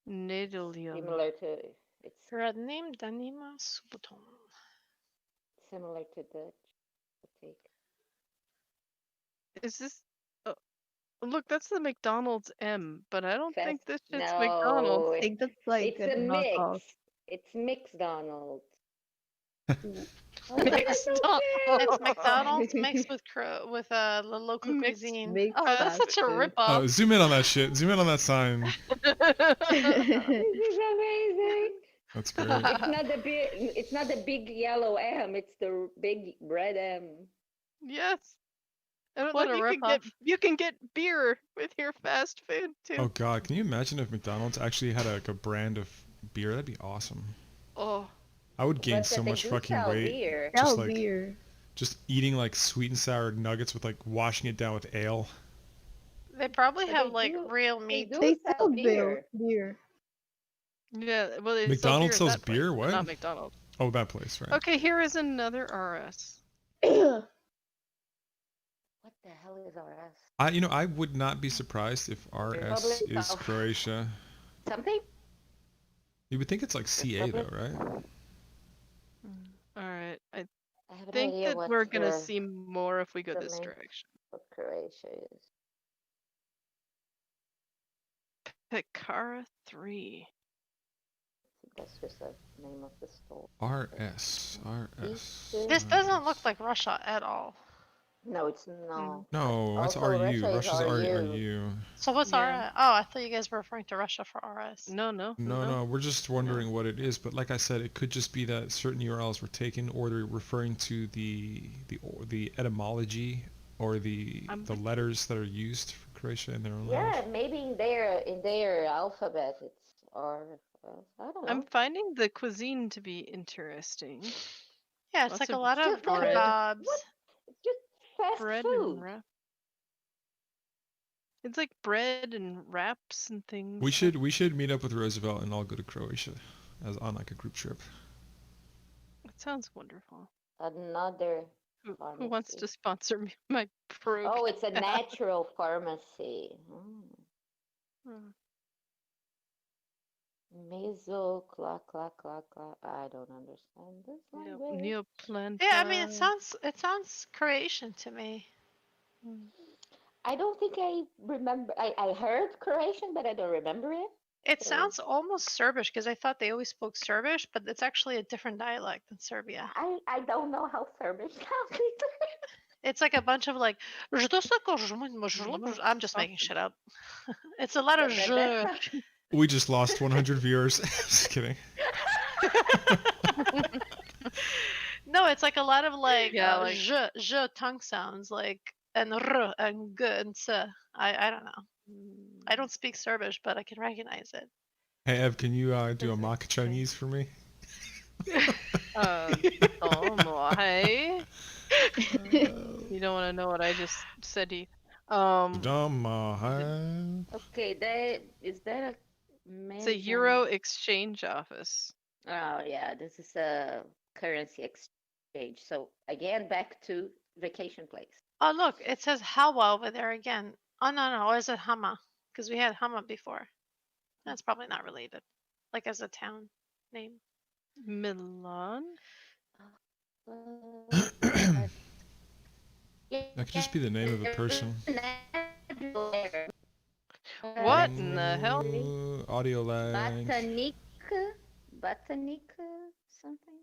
Nedelium. Similar to it's Radnim Danima Subuton. similar to Dutch. Apotheek. Is this? Oh, look, that's the McDonald's M, but I don't think this shit's No, McDonald's. I think that's like it's a knockoff. mix. It's McDonald's. McDonald's. It's McDonald's mixed with the local Mixed- cuisine. Mixed Oh, that's fast such a food. Oh, ripoff. zoom in on that shit. Zoom in on that sign. This is amazing. That's great. It's not the big yellow M. It's the big red M. Yes. And What look, a ripoff. you can get beer with your fast food too. Oh god, can you imagine if McDonald's actually had like a brand of beer? That'd be awesome. Oh. I would gain But so they much do fucking sell weight. beer. Just Hell like beer. just eating like sweet and sour nuggets with like washing it down with ale. They probably But have they like do- real They meat. do They sell sell beer. beer. Yeah, well, they McDonald's sell sells beer, beer? at that place, What? but not McDonald's. Oh, that place, right? Okay, here is another RS. What the hell is RS? I would not be surprised if RS Republic is of- Croatia. Something? You would think it's like CA though, right? All right, I I have no think idea that what we're gonna the- see more if we go the this main- direction. what Croatia is. Pekara 3. That's just the name of the store. RS. This doesn't look like Russia at all. No, it's no. No, that's Also, RU. Russia is Russia's RU. RU. So what's Yeah. RS? Oh, I thought you guys were referring to Russia for RS. No. No, we're just wondering what it is. But like I said, it could just be that certain URLs were taken, or they're referring to the etymology or the letters that are used for Croatia in their own Yeah, language. maybe in their alphabet it's R. I don't know. I'm finding the cuisine to be interesting. Yeah, it's Lots like a of lot of Just like bread. kebabs. What? It's just fast Bread food. and wrap. It's like bread and wraps and things. We should meet up with Roosevelt and all go to Croatia as on like a group trip. It sounds wonderful. Another Who pharmacy. wants to sponsor me my program? Oh, it's a natural pharmacy. Hmm. Meso, clack, clack, clack, clack. I don't understand this language. Neoplanta. Yeah, I mean it sounds Croatian to me. I don't think I remember. I heard Croatian, but I don't remember it. It So- sounds almost Serbish because I thought they always spoke Serbish, but it's actually a different dialect than Serbia. I don't know how Serbish sounds either. It's like a bunch of like. I'm just making shit up. It's a lot of That- je. that's not- We just lost 100 viewers. Just kidding. No, it's like a lot of like, Yeah, like- je tongue sounds like and r and g and s. I don't know. I don't speak Serbish, but I can recognize it. Hey Ev, can you do a That's mock Chinese for me? Oh, hey. You don't want to know what I just said to you. Okay, is that a It's a Euro exchange office. Oh yeah, this is a currency exchange. So again, back to vacation place. Oh, look, it says Hawa over there again. Oh, no, or is it Hama? Because we had Hama before. That's probably not related, like as a town name. Milan? That could just be the name of a person. What in the hell? Audio lag. Botanica, something.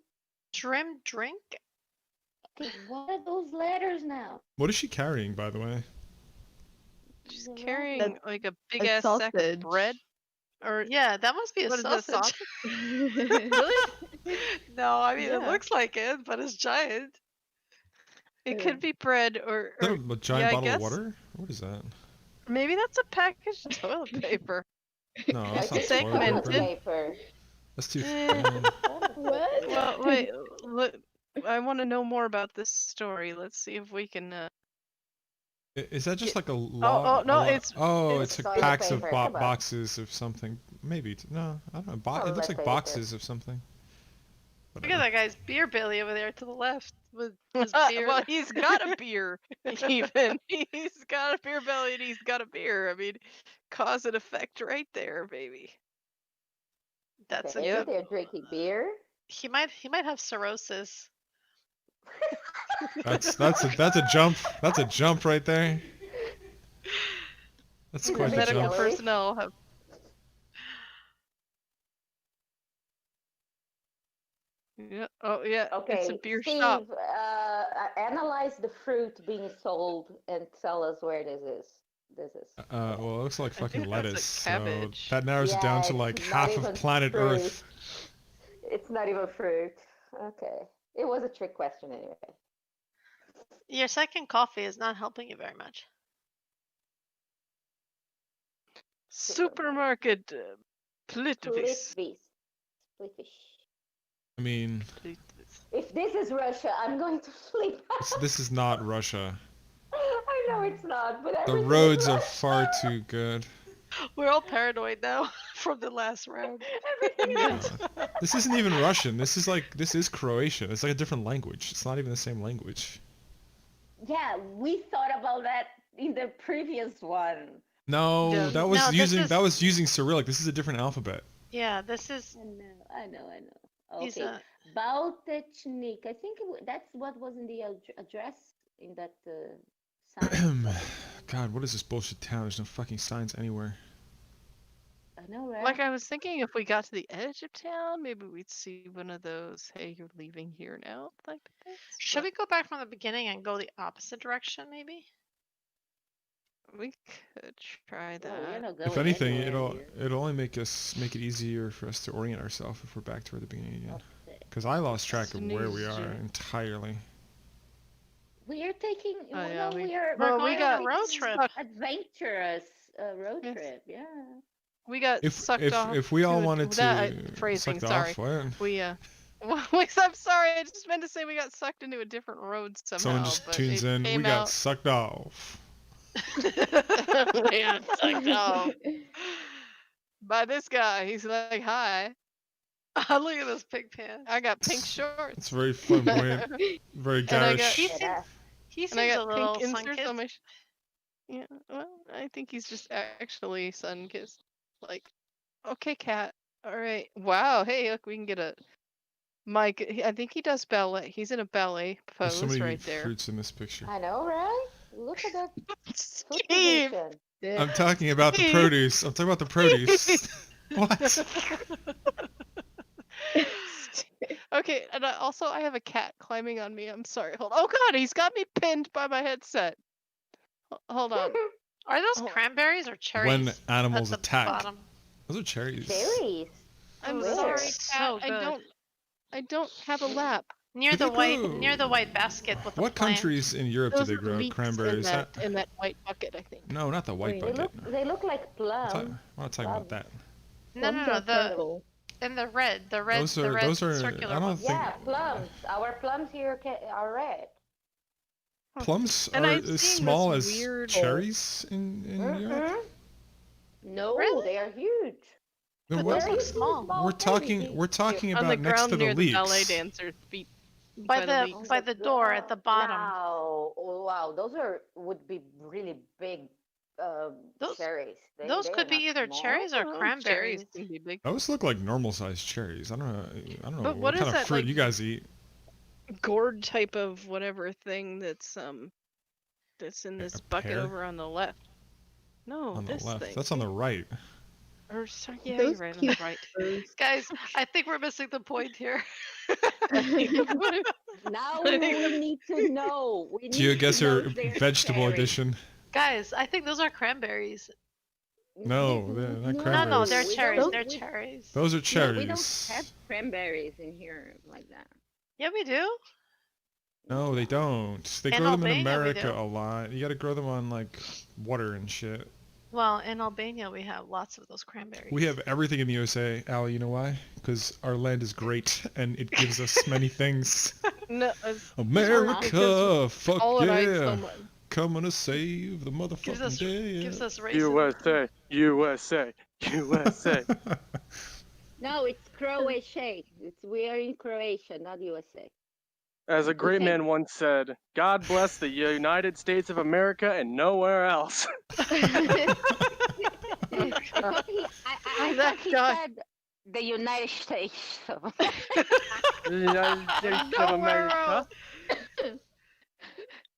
Trim drink? Okay, what are those letters now? What is she carrying, by the way? She's The carrying letters. like a big A ass sack of sausage. bread. Or Yeah, that must be a what is it, sausage. sausage? Really? No, I mean, it Yeah. looks like it, but it's giant. It could be bread Is that or a giant yeah, I bottle of guess water? What is that? maybe that's a package of toilet paper. No, I that's not think Segmented. it's toilet toilet paper. paper. That's too. What? Well, wait, look, I want to know more about this story. Let's see if we can. Is that just like a Oh, lot? no, it's it's like toilet packs of paper, come on. boxes of something. Maybe no, I don't know. It looks Toilet like paper. boxes of something. Look at Whatever. that guy's beer belly over there to the left with his beard. Well, he's got a beer. Even he's got a beer belly and he's got a beer. I mean, cause and effect right there, baby. That's Okay, a good. they're drinking beer. He might have cirrhosis. That's a jump. That's a jump right there. That's The quite the Medical jump. personnel have. Yeah. Oh yeah. It's a Okay, beer Steve, shop. analyze the fruit being sold and tell us where this is. Well, it looks like I fucking think that's a lettuce. So cabbage. that narrows it down Yeah, to it's like not half of even planet fruit. Earth. It's not even fruit. Okay, it was a trick question anyway. Your second coffee is not helping you very much. Supermarket. Plitvis. Plitvice. I mean, If this is Russia, I'm going to sleep. this is not Russia. I know it's not, but The everything roads is are Russia. far too good. We're all paranoid now from the last round. Everything is This isn't even Russian. This is Croatian. It's like a different language. It's not even the same language. Yeah, we thought about that in the previous one. No, Yeah. that was No, this using is- that was using Cyrillic. This is a different alphabet. Yeah, this is. I know. He's Okay, a. Baltechnik. I think that's what was in the address in that sign. God, what is this bullshit town? There's no fucking signs anywhere. I know, right? Like I was thinking, if we got to the edge of town, maybe we'd see one of those. Hey, you're leaving here now, type of things. Should we go back from the beginning and go the opposite direction, maybe? We could try Well, we're that. not If going anything, anywhere it'll only make it easier for us to orient ourselves if we're back toward the beginning again. here. Because I lost track of where we Snooze are it. entirely. We are taking. Oh, well, yeah, no, we- we are. We're Well, going we on got a road trip. stuck. Adventurous road Yes. trip. Yeah. We got If sucked off. if we all to wanted that, to phrasing. sucked Sorry, off, what? we I'm sorry. I just meant to say we got sucked into a different road somehow. Someone just but tunes it in. We came got out. sucked off. We got sucked off by this guy. He's like, "Hi, Look at this pig pants. I got pink shorts." It's very flamboyant, very And I got- garish. He seems, Yeah. he And I seems a got little pink inserts sun-kissed. on my. Yeah, well, I think he's just actually sun-kissed. Like, okay, cat. All right. Wow. Hey, look, we can get a. Mike, I think he does ballet. He's in a ballet There's pose so many right there. fruits in this picture. I know, right? Look at that foot Steve. position. I'm talking about the Steve. produce. I'm talking about the produce. What? Okay, and I have a cat climbing on me. I'm sorry. Hold. Oh God, he's got me pinned by my headset. Hold on. Are those Oh. cranberries or cherries? When at animals the attack. bottom? Those are cherries. Cherries. I'm Those sorry, are cat. so good. I don't have a lap. Near Do the they white grow- basket with the What plant. countries in Europe Those do they are the grow leeks cranberries? in that white bucket, I think. No, not the white Wait. bucket. They look like I'm plum. not talking about that. No, Plums are the purple. and the red, Those are circular I don't ones. think Yeah, plums. Our plums here are red. plums And are I'm as seeing small this as weird- cherries in Europe. No, Really? they are huge. Then But what? those look small. We're talking On the about next ground to the near the ballet leaks. dancer's feet. By the leaks. by the door at the bottom. Wow, oh, wow, those would be really big Those cherries. those They are could be not either small. cherries or Oh, cranberries. cherries can be big. Those look like normal sized cherries. I don't know But what what is kind of that, fruit like, you guys eat. gourd type of whatever thing that's in this A bucket pear over on the left? No, on the this left. thing. That's on the right. Or sorry, yeah, Those you're right on cute the right. those. Guys, I think we're missing the point here. Now we need to know. We need to know if GeoGuessr they're vegetable cherries. edition. Guys, I think those are cranberries. No, they're not No, cranberries. they're we cherries. don't- They're we- cherries. Those are No, cherries. we don't have cranberries in here like that. Yeah, we do. No, they don't. They In grow them in Albania, we America do. a lot. You gotta grow them on like water and shit. Well, in Albania, we have lots of those cranberries. We have everything in the USA, Allie. You know why? Because our land is great and it gives us many things. No, America, fuck colonized yeah! someone. Coming to save the gives us motherfucking day. gives us racism. USA, USA, USA. No, it's Croatia. We are in Croatia, not USA. As a great Okay. man once said, God bless the United States of America and nowhere else. I thought he said the United States. The United States of Nowhere America. else.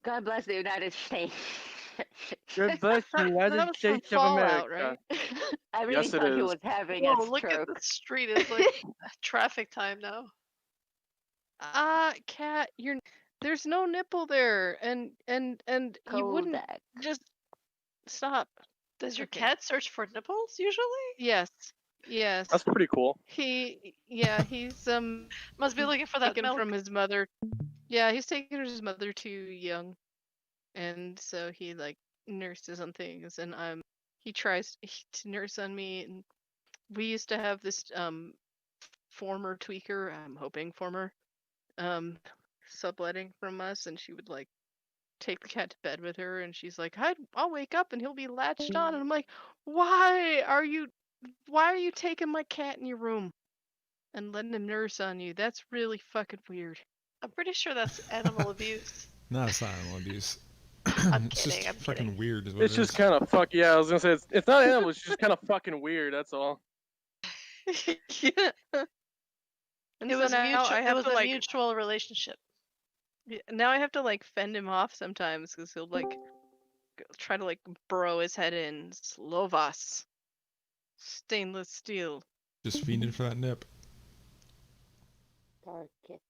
God bless the United States. God bless the That United was from States of Fallout, America. right? I really Yes, it thought he is. was having Whoa, a look at stroke. the street. It's like traffic time now. Cat, there's no nipple there, and you wouldn't Kodak. just stop. Does your Okay. cat search for nipples usually? Yes, yes. That's pretty cool. He's Must be looking for that taken milk. from his mother. Yeah, he's taken his mother too young, and so he like nurses on things, and he tries to nurse on me. And we used to have this former tweaker, I'm hoping former, subletting from us, and she would like take the cat to bed with her, and she's like, I'll wake up and he'll be latched on, and I'm like, why are you taking my cat in your room and letting him nurse on you? That's really fucking weird. I'm pretty sure that's animal abuse. No, it's not animal abuse. I'm It's kidding. just I'm fucking kidding. weird, is what It's it just is. kind of fuck. Yeah, I was gonna say it's not animal. It's just kind of fucking weird. That's all. Yeah. And It so was now mutual. I It have was to a like mutual relationship. now I have to like fend him off sometimes because he'll like try to like burrow his head in. Slovas, stainless steel. Just fiending for that nip. Target.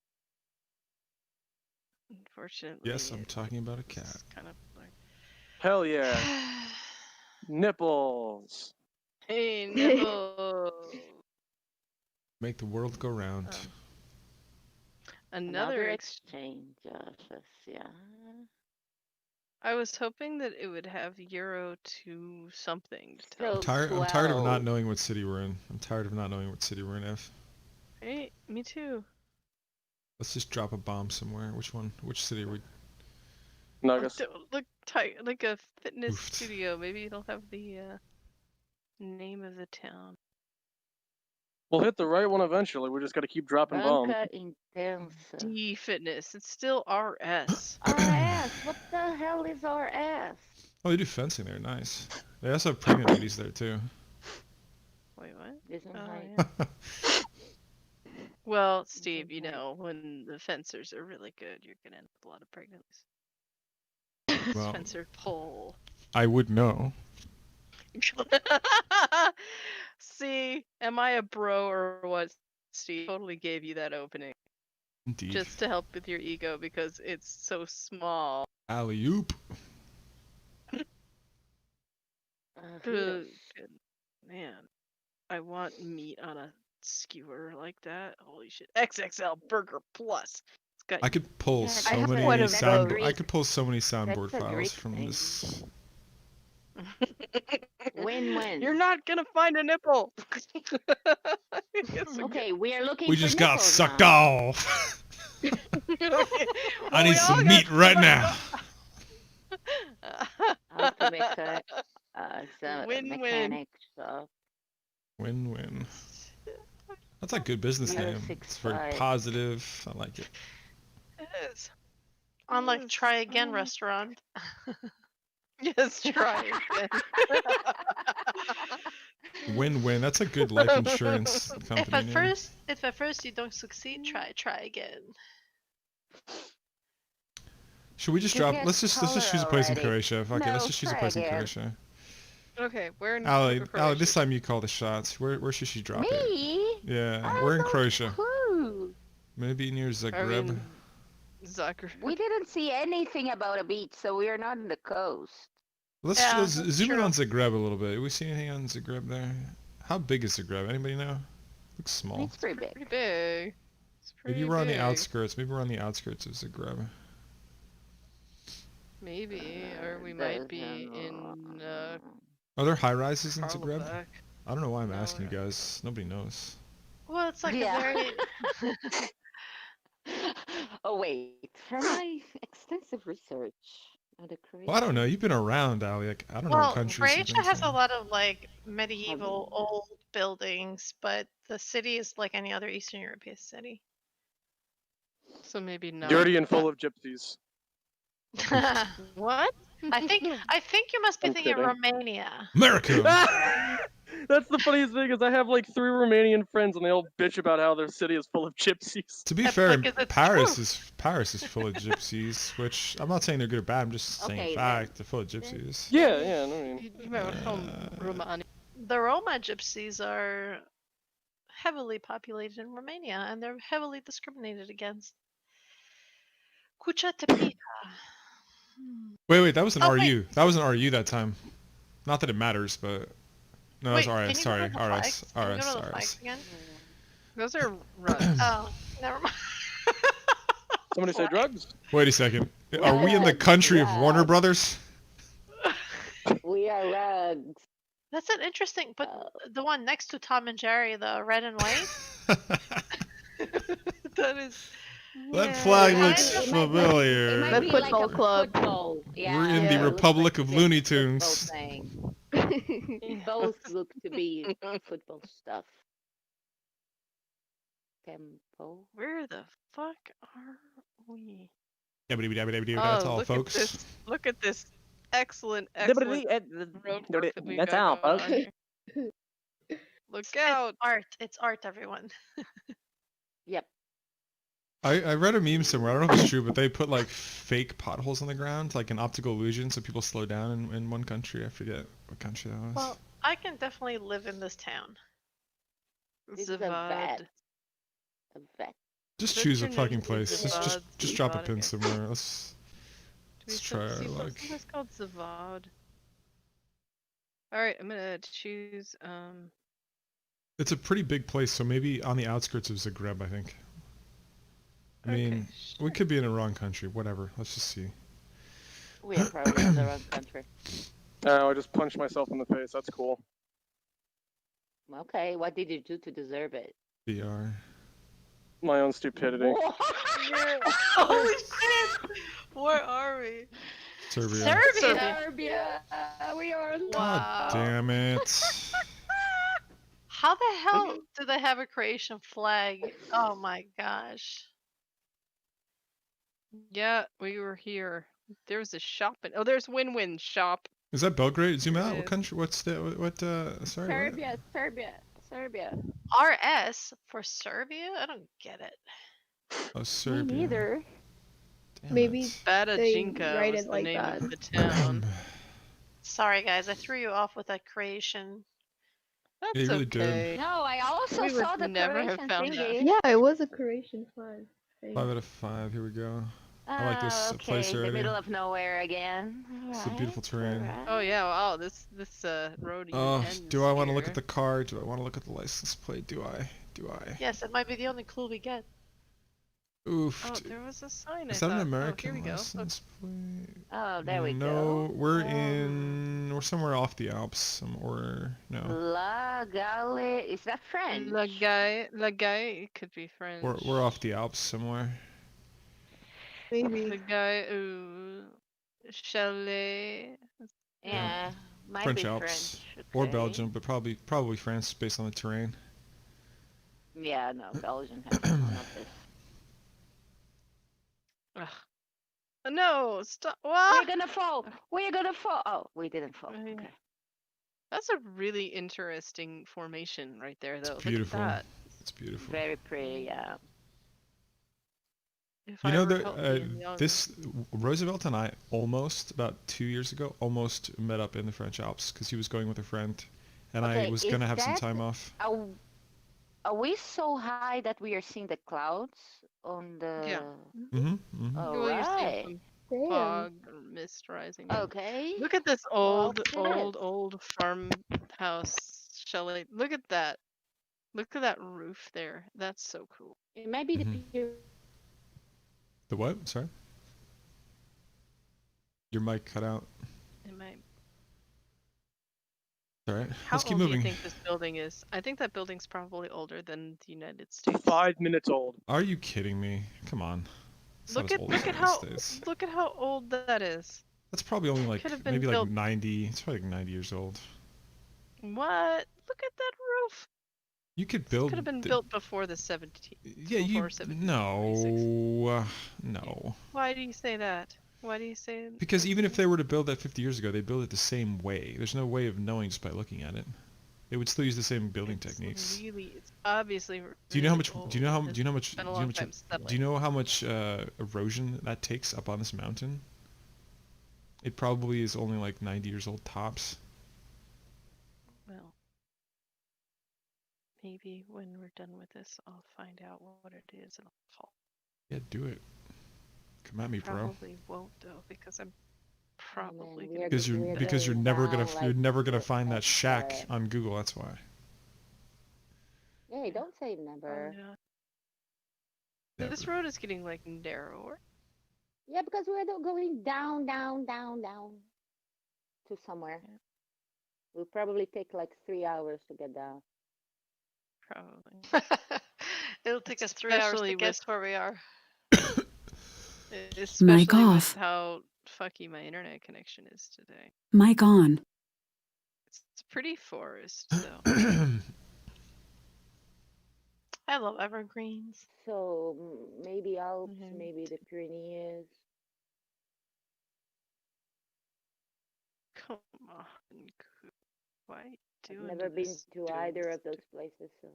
Unfortunately, Yes, I'm talking about a cat. it's kind of like, Hell yeah, nipples. hey, nipple. Make the world go round. Another exchange. Yeah. I was hoping that it would have Euro to something to tell. So I'm tired of not 12. knowing what city we're in. I'm tired of not knowing what city we're in, F. Hey, me too. Let's just drop a bomb somewhere. Which one? Which city are we? Nuggets. Look tight, like a fitness Oofed. studio. Maybe it'll have the name of the town. We'll hit the right one eventually. We just got to keep dropping bombs. Banca Intensa. D Fitness. It's still RS. RS. What the hell is RS? Oh, they do fencing there. Nice. They also have pregnant ladies there too. Wait, what? Isn't Oh, like yeah. Well, Steve, you know, when the fencers are really good, you're gonna end up with a lot of pregnancies. Well, Fencer pole. I would know. See, am I a bro or what? Steve totally gave you that opening Indeed. just to help with your ego because it's so small. Alley oop. Good man, I want meat on a skewer like that. Holy shit! XXL Burger Plus. It's got I could pull Yeah, so I have many quite a sound. vote. I could pull so many soundboard That's a files Greek from thing. this. Win-win. You're not gonna find a nipple. It's Okay, we are looking We for just got nipples sucked now. off. Well, I we need all some got meat right sucked now. How to make some Win-win. mechanic stuff. Win-win. That's a good business name. It's very 065. positive. I like it. It is. Unlike Yes, Try Again restaurant. Yes, try again. Win-win. That's a good life insurance If company at name. first you don't succeed, try again. Should we just You drop? get Let's just color choose a place in already. Croatia. Fuck it. Let's No, just choose a try place in again. Croatia. Okay, where in Ali, Croatia? this time you call the shots. Where should she drop it? Me? Yeah, I we're in have no Croatia. clue. Maybe near Are we Zagreb. in Zagreb? Mm. We didn't see anything about a beach, so we are not in the coast. Let's Yeah, just that's zoom in true. on Zagreb a little bit. Have we seen anything on Zagreb there? How big is Zagreb? Anybody know? Looks small. It's pretty big. Pretty big. It's pretty Maybe we're on the big. outskirts. Maybe we're on the outskirts of Zagreb. Maybe, or we might be in Are there high rises in Zagreb? Karlovac. I don't know why I'm No, asking you we're not. guys. Nobody knows. Well, it's like Yeah. a very Oh wait, from my extensive research on the Well, I don't know. Croatian- You've been around, Ali. Like, I don't know what well, countries you've Croatia been has to. a lot of like medieval Have you? old buildings, but the city is like any other Eastern European city. So maybe not. Dirty and full of gypsies. What? I think you must be I'm thinking kidding. Romania. America! That's the funniest thing is I have like 3 Romanian friends and they all bitch about how their city is full of gypsies. To be That's fair, because it's Paris true. is full of gypsies, which I'm not saying they're good or bad. I'm just saying Okay, fact. They're full of gypsies. Yeah, yeah, I mean. You might want to call them Romani. The Roma gypsies are heavily populated in Romania, and they're heavily discriminated against. Kucha Tepita. Wait, that was an Oh, wait. RU. That was an RU that time. Not that it matters, but no, Wait, that's RS. can you go Sorry, to the RS, flags? Can you RS, go to the RS. flags again? Those are runs. Oh, never mind. Somebody say drugs? Wait a second. Are we in the country of Warner Brothers? We are rugs. That's an interesting, but Oh. the one next to Tom and Jerry, the red and white. That is. That flag It looks might- it might- familiar. It might The be football like a club. football. Yeah, We're in the it looks Republic like of a big Looney football Tunes. thing. Both look to be football stuff. Tempo. Where the fuck are we? That's all, look folks. At this. Look at this excellent road work that we've That's got all, going folks. on here. Look out! It's art, everyone. Yep. I read a meme somewhere. I don't know if it's true, but they put like fake potholes on the ground, like an optical illusion, so people slow down in one country. I forget what country that was. Well, I can definitely live in this town. It's a Zavad. vet. A vet. Just What's choose a your name? fucking place. Zavad, Just drop a Zavad, pin okay. somewhere. Let's try our luck. It's called Zavad. All right, I'm gonna choose. It's a pretty big place, so maybe on the outskirts of Zagreb, I think. I mean, we could be in a wrong country. Whatever. Let's just see. We are probably in the wrong country. Oh, I just punched myself in the face. That's cool. Okay, what did you do to deserve it? BR. My own stupidity. Holy shit! Where are we? Serbia. Serbia. We are God Wow. damn it. How the hell do they have a Croatian flag? Oh my gosh. Yeah, we were here. There was a shop. Oh, there's Win-Win shop. Is that Belgrade? Zoom out. It What is. country? What's the what? Sorry. What? Serbia. RS for Serbia? I don't get it. Oh, Serbia. Me neither. Damn Maybe it. Badajinka write was it the like name that. of the town. Sorry guys, I threw you off with that Croatian. That's Yeah, you really did. okay. No, I also We would saw the never have Croatian found that. thingy. Yeah, it was a Croatian flag. thing. 5 out of 5. Here we go. I like this Okay, place the already. middle of nowhere again. It's a beautiful terrain. Oh yeah, wow, this road even Oh, ends do I want to look here. at the car? Do I want to look at the license plate? Do I? Yes, it might be the only clue we get. Oof. Oh, there was a sign. Is I that an thought. American Oh, here we go. license plate? Oh, there we No, go. we're somewhere off the Alps. Or no, La Gale. Is that French? La Guy, it could be French. we're off the Alps somewhere. Maybe. The guy, Chalet. Yeah. Might French be Alps French. or Okay. Belgium, but probably France based on the terrain. Yeah, no, Belgium has none of this. Ugh. No, stop. We're What? gonna fall. We're gonna fall. Oh, we didn't fall. Yeah. Okay. That's a really interesting formation right there, It's though. Look at beautiful. that. It's beautiful. Very pretty. Yeah. If You I know, were healthy and young. this Roosevelt and I almost about 2 years ago almost met up in the French Alps because he was going with a friend, and I Okay, was is gonna have some that time off. are we so high that we are seeing the clouds on Yeah. the? All Well, you're seeing right. some Damn. fog or mist rising. Okay. Look at this Well, old farmhouse chalet. Look at that. Look at that roof there. That's so cool. it might be the The what? Sorry. Your mic cut out. It might. All right. How Let's keep old do you moving. think this building is? I think that building's probably older than the United States. 5 minutes old. Are you kidding me? Come on. It's not as old as the United States. Look at how old that is. That's probably only like Could have been maybe like built. 90. It's probably like 90 years old. What? Look at that roof. You could build. Could have been built before the 17. Yeah, you. before 1746. No. Why do you say that? Why do you say? Because even if they were to build that 50 years ago, they'd build it the same way. There's no way of knowing just by looking at it. They would still use the same building techniques. It's obviously. Do you know how much? Old. Do you know how? It's Do you know how much? been Do a you know how long much? time Do you settling. know how much erosion that takes up on this mountain? It probably is only like 90 years old tops. Well, maybe when we're done with this, I'll find out what it is and I'll call. Yeah, do it. Come at me, bro. Probably won't though because I'm probably we gonna. are Because we're you're going never down you're like never gonna the- find that like, shack on Google. That's why. Hey, don't say Oh, never. yeah. Never. This road is getting like narrower. Yeah, because we're going down, down, down, down to somewhere. Yeah. We'll probably take like 3 hours to get down. Probably. It'll take us 3 hours Especially to guess where we are. Especially with off. how fucky my internet connection is today. Mic on. It's pretty forest though. I love evergreens. So maybe Alps, Mhm. maybe the Pyrenees. Come on, why you I've doing never been this to to either us? of those places. So,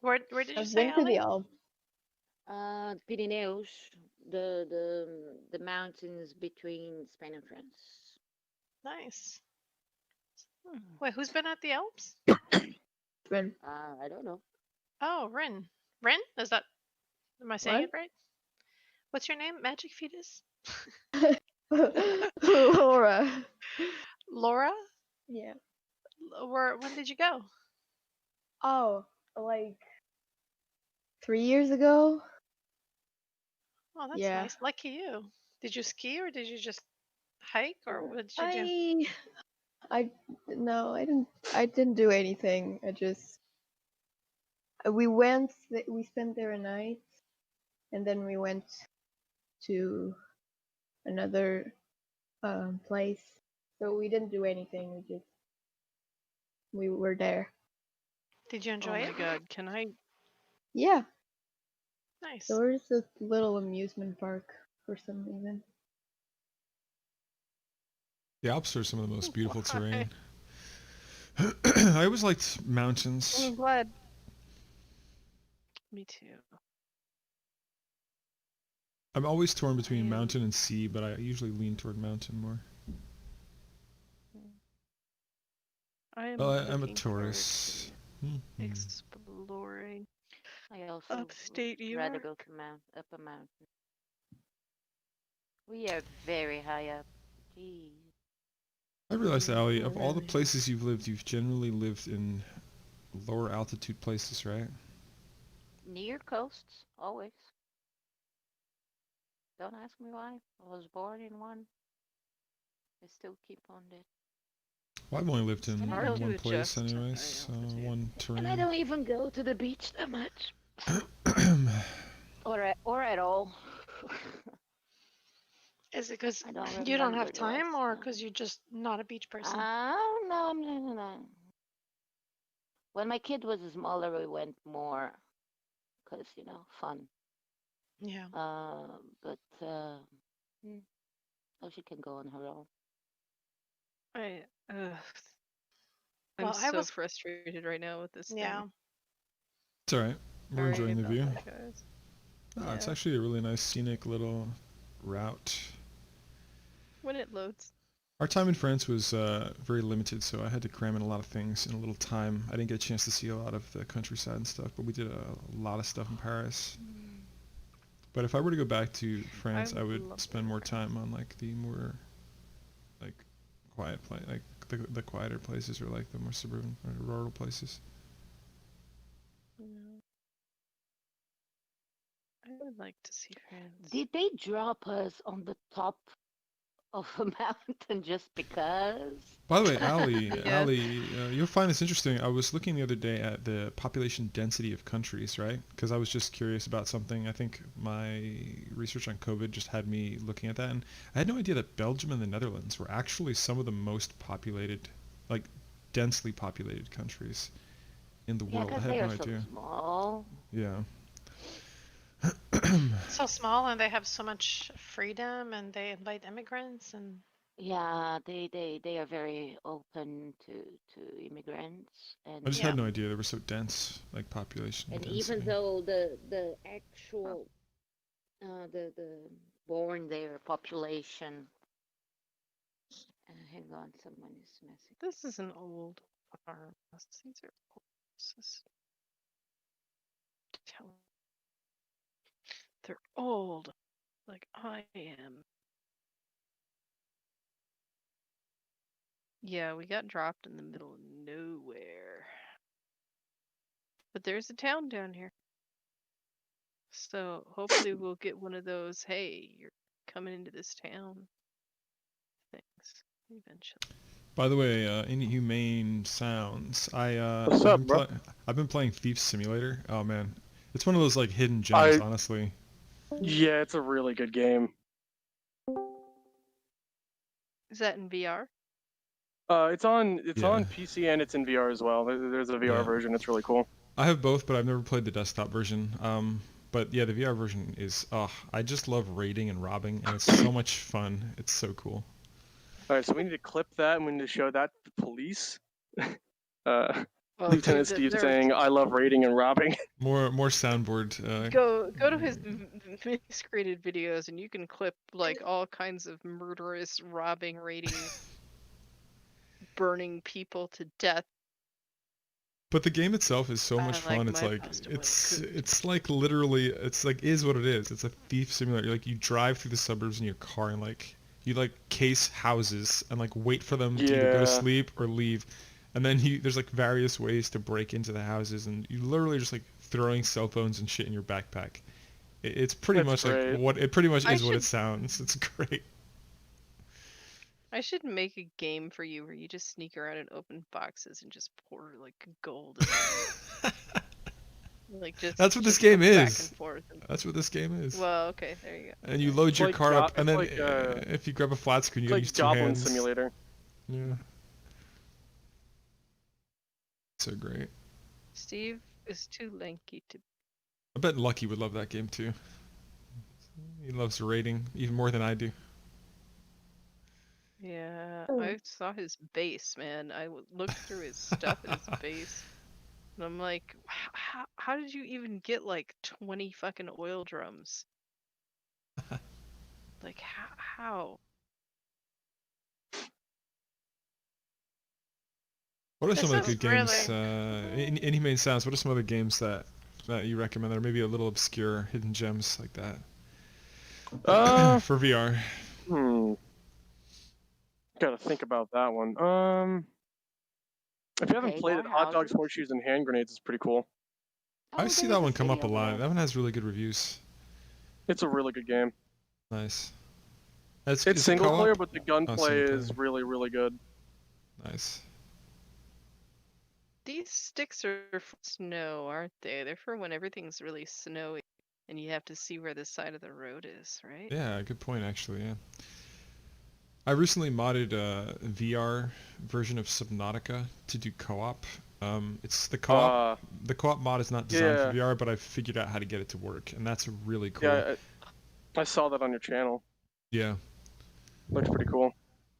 Where did you I've say, been to the Ellie? Alps. Pyrenees, the mountains between Spain and France. Nice. Hmm. Wait, who's been at the Alps? Been I don't know. Oh, Rin. Rin? Is that? Am I saying What? it right? What's your name? Magic Fetus? Laura. Laura? Yeah. When did you go? Oh, like 3 years ago. Oh, that's Yeah. nice. Lucky you. Did you ski or did you just hike or what did you do? No, I didn't do anything. We spent there a night, and then we went to another place. So we didn't do anything. We were there. Did you Oh enjoy my it? god, can I? Yeah. Nice. There was a little amusement park for some reason. The Alps are some of the most beautiful Why? terrain. I always liked mountains. I'm glad. Me too. I'm always torn between am- mountain and sea, but I usually lean toward mountain more. I am Well, I'm a looking forward tourist. to Mhm. exploring I also upstate New rather York. go to up a mountain. We are very high up. Jeez. I realized, Ali, of all the Really? places you've lived, you've generally lived in lower altitude places, right? Near coasts, always. Don't ask me why. I was born in one. I still keep on it. Well, I've only lived in hard to one place adjust to anyways, high so altitude. one And I terrain. don't even go to the beach that much. or at all. Is it because I don't you don't remember have the rest. time, or because you're just not a beach person? No, no. When my kid was smaller, we went more because fun. Yeah. But oh, she can go on her own. I I'm Well, I so was. frustrated right now with this Yeah. thing. It's alright. We're Sorry enjoying the about view. that, guys. Oh, it's Yeah. actually a really nice scenic little route. When it loads. Our time in France was very limited, so I had to cram in a lot of things in a little time. I didn't get a chance to see a lot of the countryside and stuff, but we did a lot of stuff in Paris. But if I were to go back to France, I would love spend more time on like the more like quiet like the quieter places, or like the more suburban or rural places. Yeah. I would like to see France. Did they drop us on the top of a mountain just because? By the way, Yes. you'll find this interesting. I was looking the other day at the population density of countries, right? Because I was just curious about something. I think my research on COVID just had me looking at that, and I had no idea that Belgium and the Netherlands were actually some of the most populated, like densely populated countries in the Yeah, world. I because had they no are so idea. small. Yeah. So small, and they have so much freedom, and they invite immigrants, and Yeah, they are very open to immigrants, I just and had yeah. no idea they were so dense, like population even density. though the actual the born there population. Hang on, someone is messing. This is an old farm. These are old. This is they're old, like I am. Yeah, we got dropped in the middle of nowhere. But there's a town down here. So hopefully we'll get one of those, hey, you're coming into this town things eventually. By the way, inhumane sounds. What's up, bro? I've been playing Thief Simulator. Oh man, it's one of those like hidden gems, honestly. Yeah, it's a really good game. Is that in VR? It's on Yeah, PC and it's in VR as well. There's a VR yeah. version. It's really cool. I have both, but I've never played the desktop version. But yeah, the VR version is. I just love raiding and robbing, and it's so much fun. It's so cool. All right, so we need to clip that and we need to show that to the police. Well, Lieutenant dude, Steve there's saying, "I love raiding and robbing." More soundboard. go to his miscreated videos and you can clip like all kinds of murderous robbing, raiding, burning people to death. But the game itself is so much I like fun. It's my like pasta when it's cooked. it's like literally it's like is what it is. It's a thief simulator. Like you drive through the suburbs in your car and like you like case houses and like wait for them to either go to Yeah, sleep or leave. And then there's like various ways to break into the houses, and you literally just like throwing cell phones and shit in your backpack. It's pretty that's much like great. what it pretty much I is what it should sounds. It's great. I should make a game for you where you just sneak around and open boxes and just pour like gold in them. Like That's what this just game go back is. and forth. That's what this game is. Well, okay, there you go. And you load It's your like car up, and it's then like if you grab a flat screen, you it's gotta like use two Goblin hands. Simulator. Yeah. So great. Steve is too lanky to. I bet Lucky would love that game too. He loves raiding even more than I do. Yeah, I saw his base, man. looked through his stuff at his base, and I'm like, how did you even get like 20 fucking oil drums? Like how? What are some This other is good games? really. Inhumane Sounds. What are some other games that you recommend that are maybe a little obscure, hidden gems like that Uh, for VR? hmm. Gotta think about that one. If you haven't played it, Claymore Hot Dogs, houses. Horseshoes, and Hand Grenades is pretty cool. I Oh, see there that is a one come city up a over lot. there. That one has really good reviews. It's a really good game. Nice. It's Is it single player, co-op? but the Oh, gunplay single is player. really, really good. Nice. These sticks are for snow, aren't they? They're for when everything's really snowy. and you have to see where the side of the road is, right? Yeah, good point actually. Yeah. I recently modded a VR version of Subnautica to do co-op. It's the co-op. The co-op mod is not designed for Yeah. VR, but I figured out how to get it to work, and that's really cool. Yeah, I saw that on your channel. Yeah. Looks pretty cool.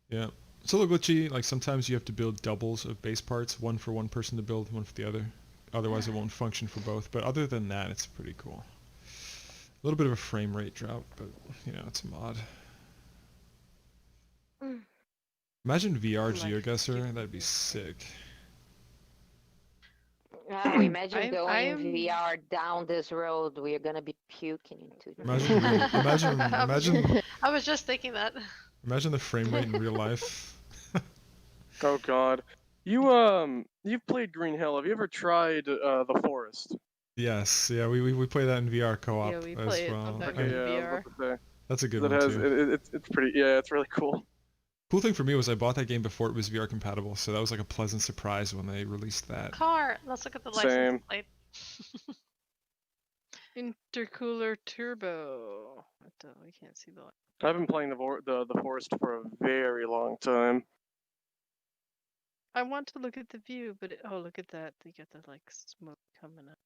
Yeah. It's a little glitchy. Like sometimes you have to build doubles of base parts, one for one person to build, one for the other. Otherwise, it won't function for both. But other than that, it's pretty cool. A little bit of a frame rate drop, but you know, it's a mod. Imagine VR GeoGuessr. That'd be sick. Now imagine going in I'm VR down this road. We're gonna be puking into the Imagine I was just thinking that. Imagine the frame rate in real life. Oh God, you've played Green Hill. Have you ever tried The Forest? Yes, yeah, we play that in VR co-op Yeah, we as play it well. sometimes Okay, in yeah, I was VR. about to say. That's a good It one has too. it's pretty, yeah, it's really cool. Cool thing for me was I bought that game before it was VR compatible, so that was like a pleasant surprise when they released that. Car. Let's look at the Same. license plate. Intercooler turbo. We can't see the. I've been playing the Forest for a very long time. I want to look at the view, but oh, look at that! They get the like smoke coming up.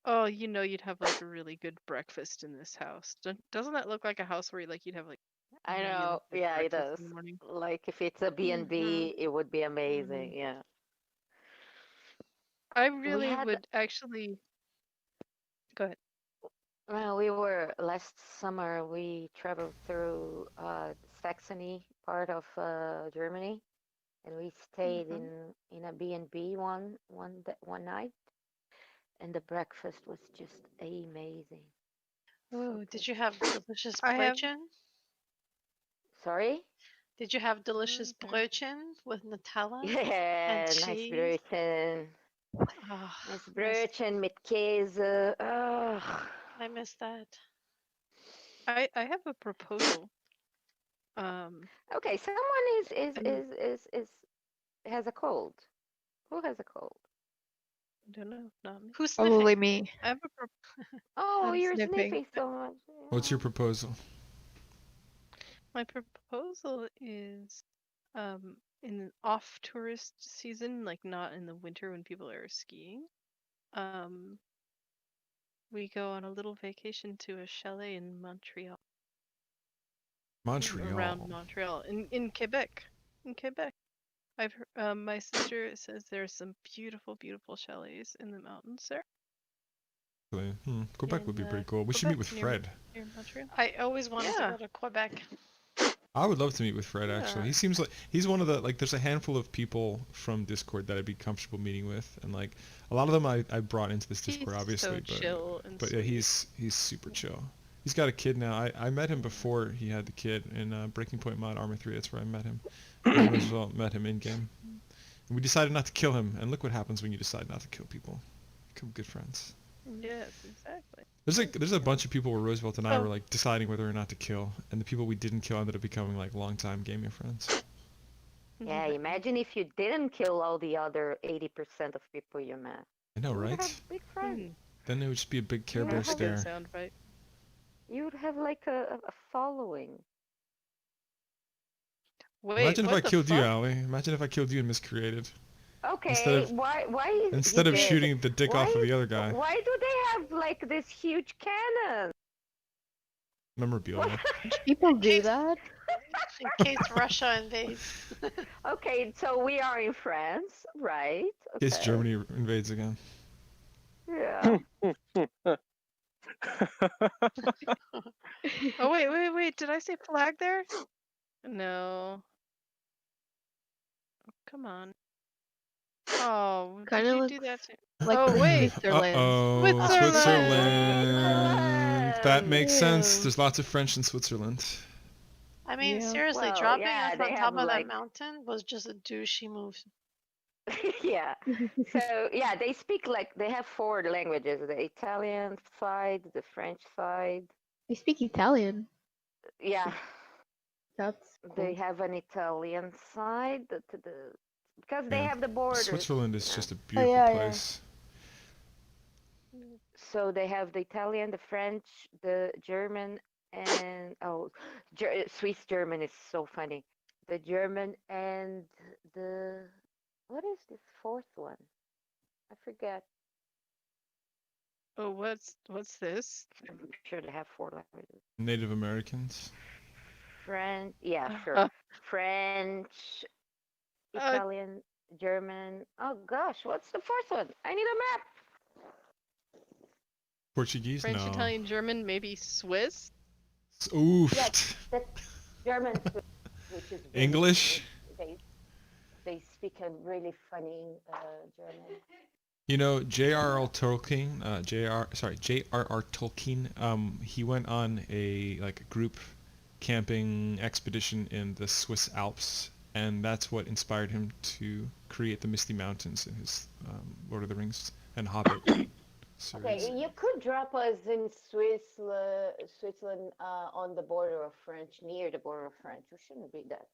Oh, you know, you'd have like a really good breakfast in this house. Doesn't that look like a house where you'd have like I really know, good yeah, it breakfast does. in the morning? Like if it's a B&B, it would be amazing. Yeah. I We really had, would actually. Go ahead. well, we were last summer. We traveled through Saxony, part of Germany, and we stayed in a B&B one night, and the breakfast was just amazing. Oh, So did good. you have delicious I have. brötchen? Sorry? Did you have delicious brötchen with Nutella and Yeah, nice cheese? Brötchen. Oh, Nice Brötchen mit Käse. Oh. I miss that. I have a proposal. Okay, someone And has a cold. Who has a cold? I don't know, not me. Who's Probably sniffing? me. I have a Oh, I'm you're sniffing. sniffing so much. What's your Oh. proposal? My proposal is in the off tourist season, like not in the winter when people are skiing. We go on a little vacation to a chalet in Montreal. Around Montreal. Montreal, in Quebec. In Quebec. I've heard, my sister says there's some beautiful, beautiful chalets in the mountains there. Quebec would be In pretty cool. We should meet with Quebec, Fred. near Montreal. I always wanted to Yeah. go to Quebec. I would love to meet with Fred actually. Yeah. He seems like he's one of the like there's a handful of people from Discord that I'd be comfortable meeting with, and like a lot of them I brought into this Discord He's obviously, so chill and but yeah, he's super chill. He's got a kid now. I met him before he had the kid in Breaking Point mod Armor 3. That's where I met him. And as well met him in game. And we decided not to kill him, and look what happens when you decide not to kill people. Become good friends. Yes, exactly. There's a bunch of people where Roosevelt and I Oh. were like deciding whether or not to kill, and the people we didn't kill ended up becoming like longtime gaming friends. Yeah, imagine if you didn't kill all the other 80% of people you met. I know, You would right? have big friends. Then it would just be a big Care Bear That's a good stare. soundbite. You would have like a following. Wait, Imagine if I what the killed you, fuck? Allie. Imagine if I killed you and miscreated. Okay, of- why Instead you of did? shooting the dick off of Why- the other guy. Why do they have like this huge cannon? Memorabilia. People do case- that. In case Russia invades. Okay, so we are in France, right? In case Okay. Germany invades again. Yeah. Oh wait! Did I say flag there? No. Oh, come on. Oh, Kinda did you looks do that too? like Oh wait. Switzerland. Uh-oh, Switzerland! That makes sense. Ew. There's lots of French in Switzerland. I mean, Yeah. seriously, Well, dropping yeah, us they on have, top of like- that mountain was just a douchey move. Yeah. So yeah, they speak like they have 4 languages: the Italian side, the French side. I speak Italian. Yeah, That's they cool. have an Italian side. Because they Yeah. have the border. Switzerland is Yeah. just a beautiful yeah. place. So they have the Italian, the French, the German, and Swiss German is so funny. The German and the what is this fourth one? I forget. Oh, what's this? I'm sure they have four languages. Native Americans. French, yeah, sure. Uh, French, uh, Italian, German. Oh gosh, what's the fourth one? I need a map. Portuguese? French, No. Italian, German, maybe Swiss. Oof. Yes, that's German, which is really English? they speak a really funny German. You know, J.R.R. Tolkien, J.R.R. Tolkien, he went on a group camping expedition in the Swiss Alps, and that's what inspired him to create the Misty Mountains in his Lord of the Rings and Hobbit series. Okay, you could drop us in Switzerland on the border of French, near the border of French. We shouldn't be that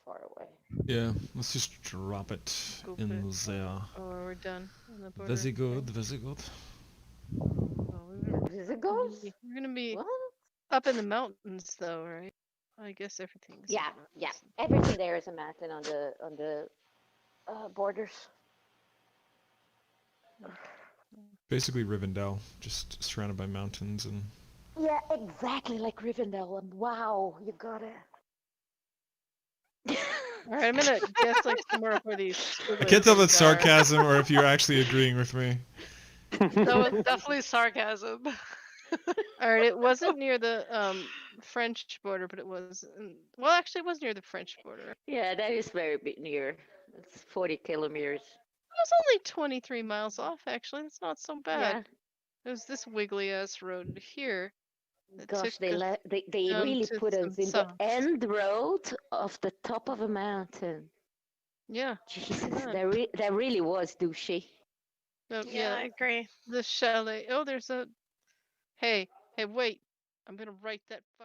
far away. Yeah, let's just drop it Go in for it. there. Oh, we're done on the border. Very good, very good. Oh, we're gonna be What? up in the mountains, though, right? I guess everything's. in Yeah, the yeah. mountains. Everything there is a mountain on the borders. Basically Rivendell, just surrounded by mountains and... Yeah, exactly like Rivendell. Wow, you got it. All right, I'm gonna guess like somewhere where these. I can't tell if squiggly it's things are. sarcasm or if you're actually agreeing with me. That was definitely sarcasm. All right, it wasn't near the French border, but it was. Well, actually, it was near the French border. Yeah, that is very bit near. It's 40 kilometers. It was only 23 miles off. Actually, that's not so bad. Yeah. It was this wiggly ass road here. That Gosh, took us they down really to put some us in the sumps. end road of the top of a mountain. Yeah. Jesus, Yeah. that really was douchey. Oh, Yeah, I agree. The chalet. Oh, there's a. Hey, wait. I'm gonna write that fuck.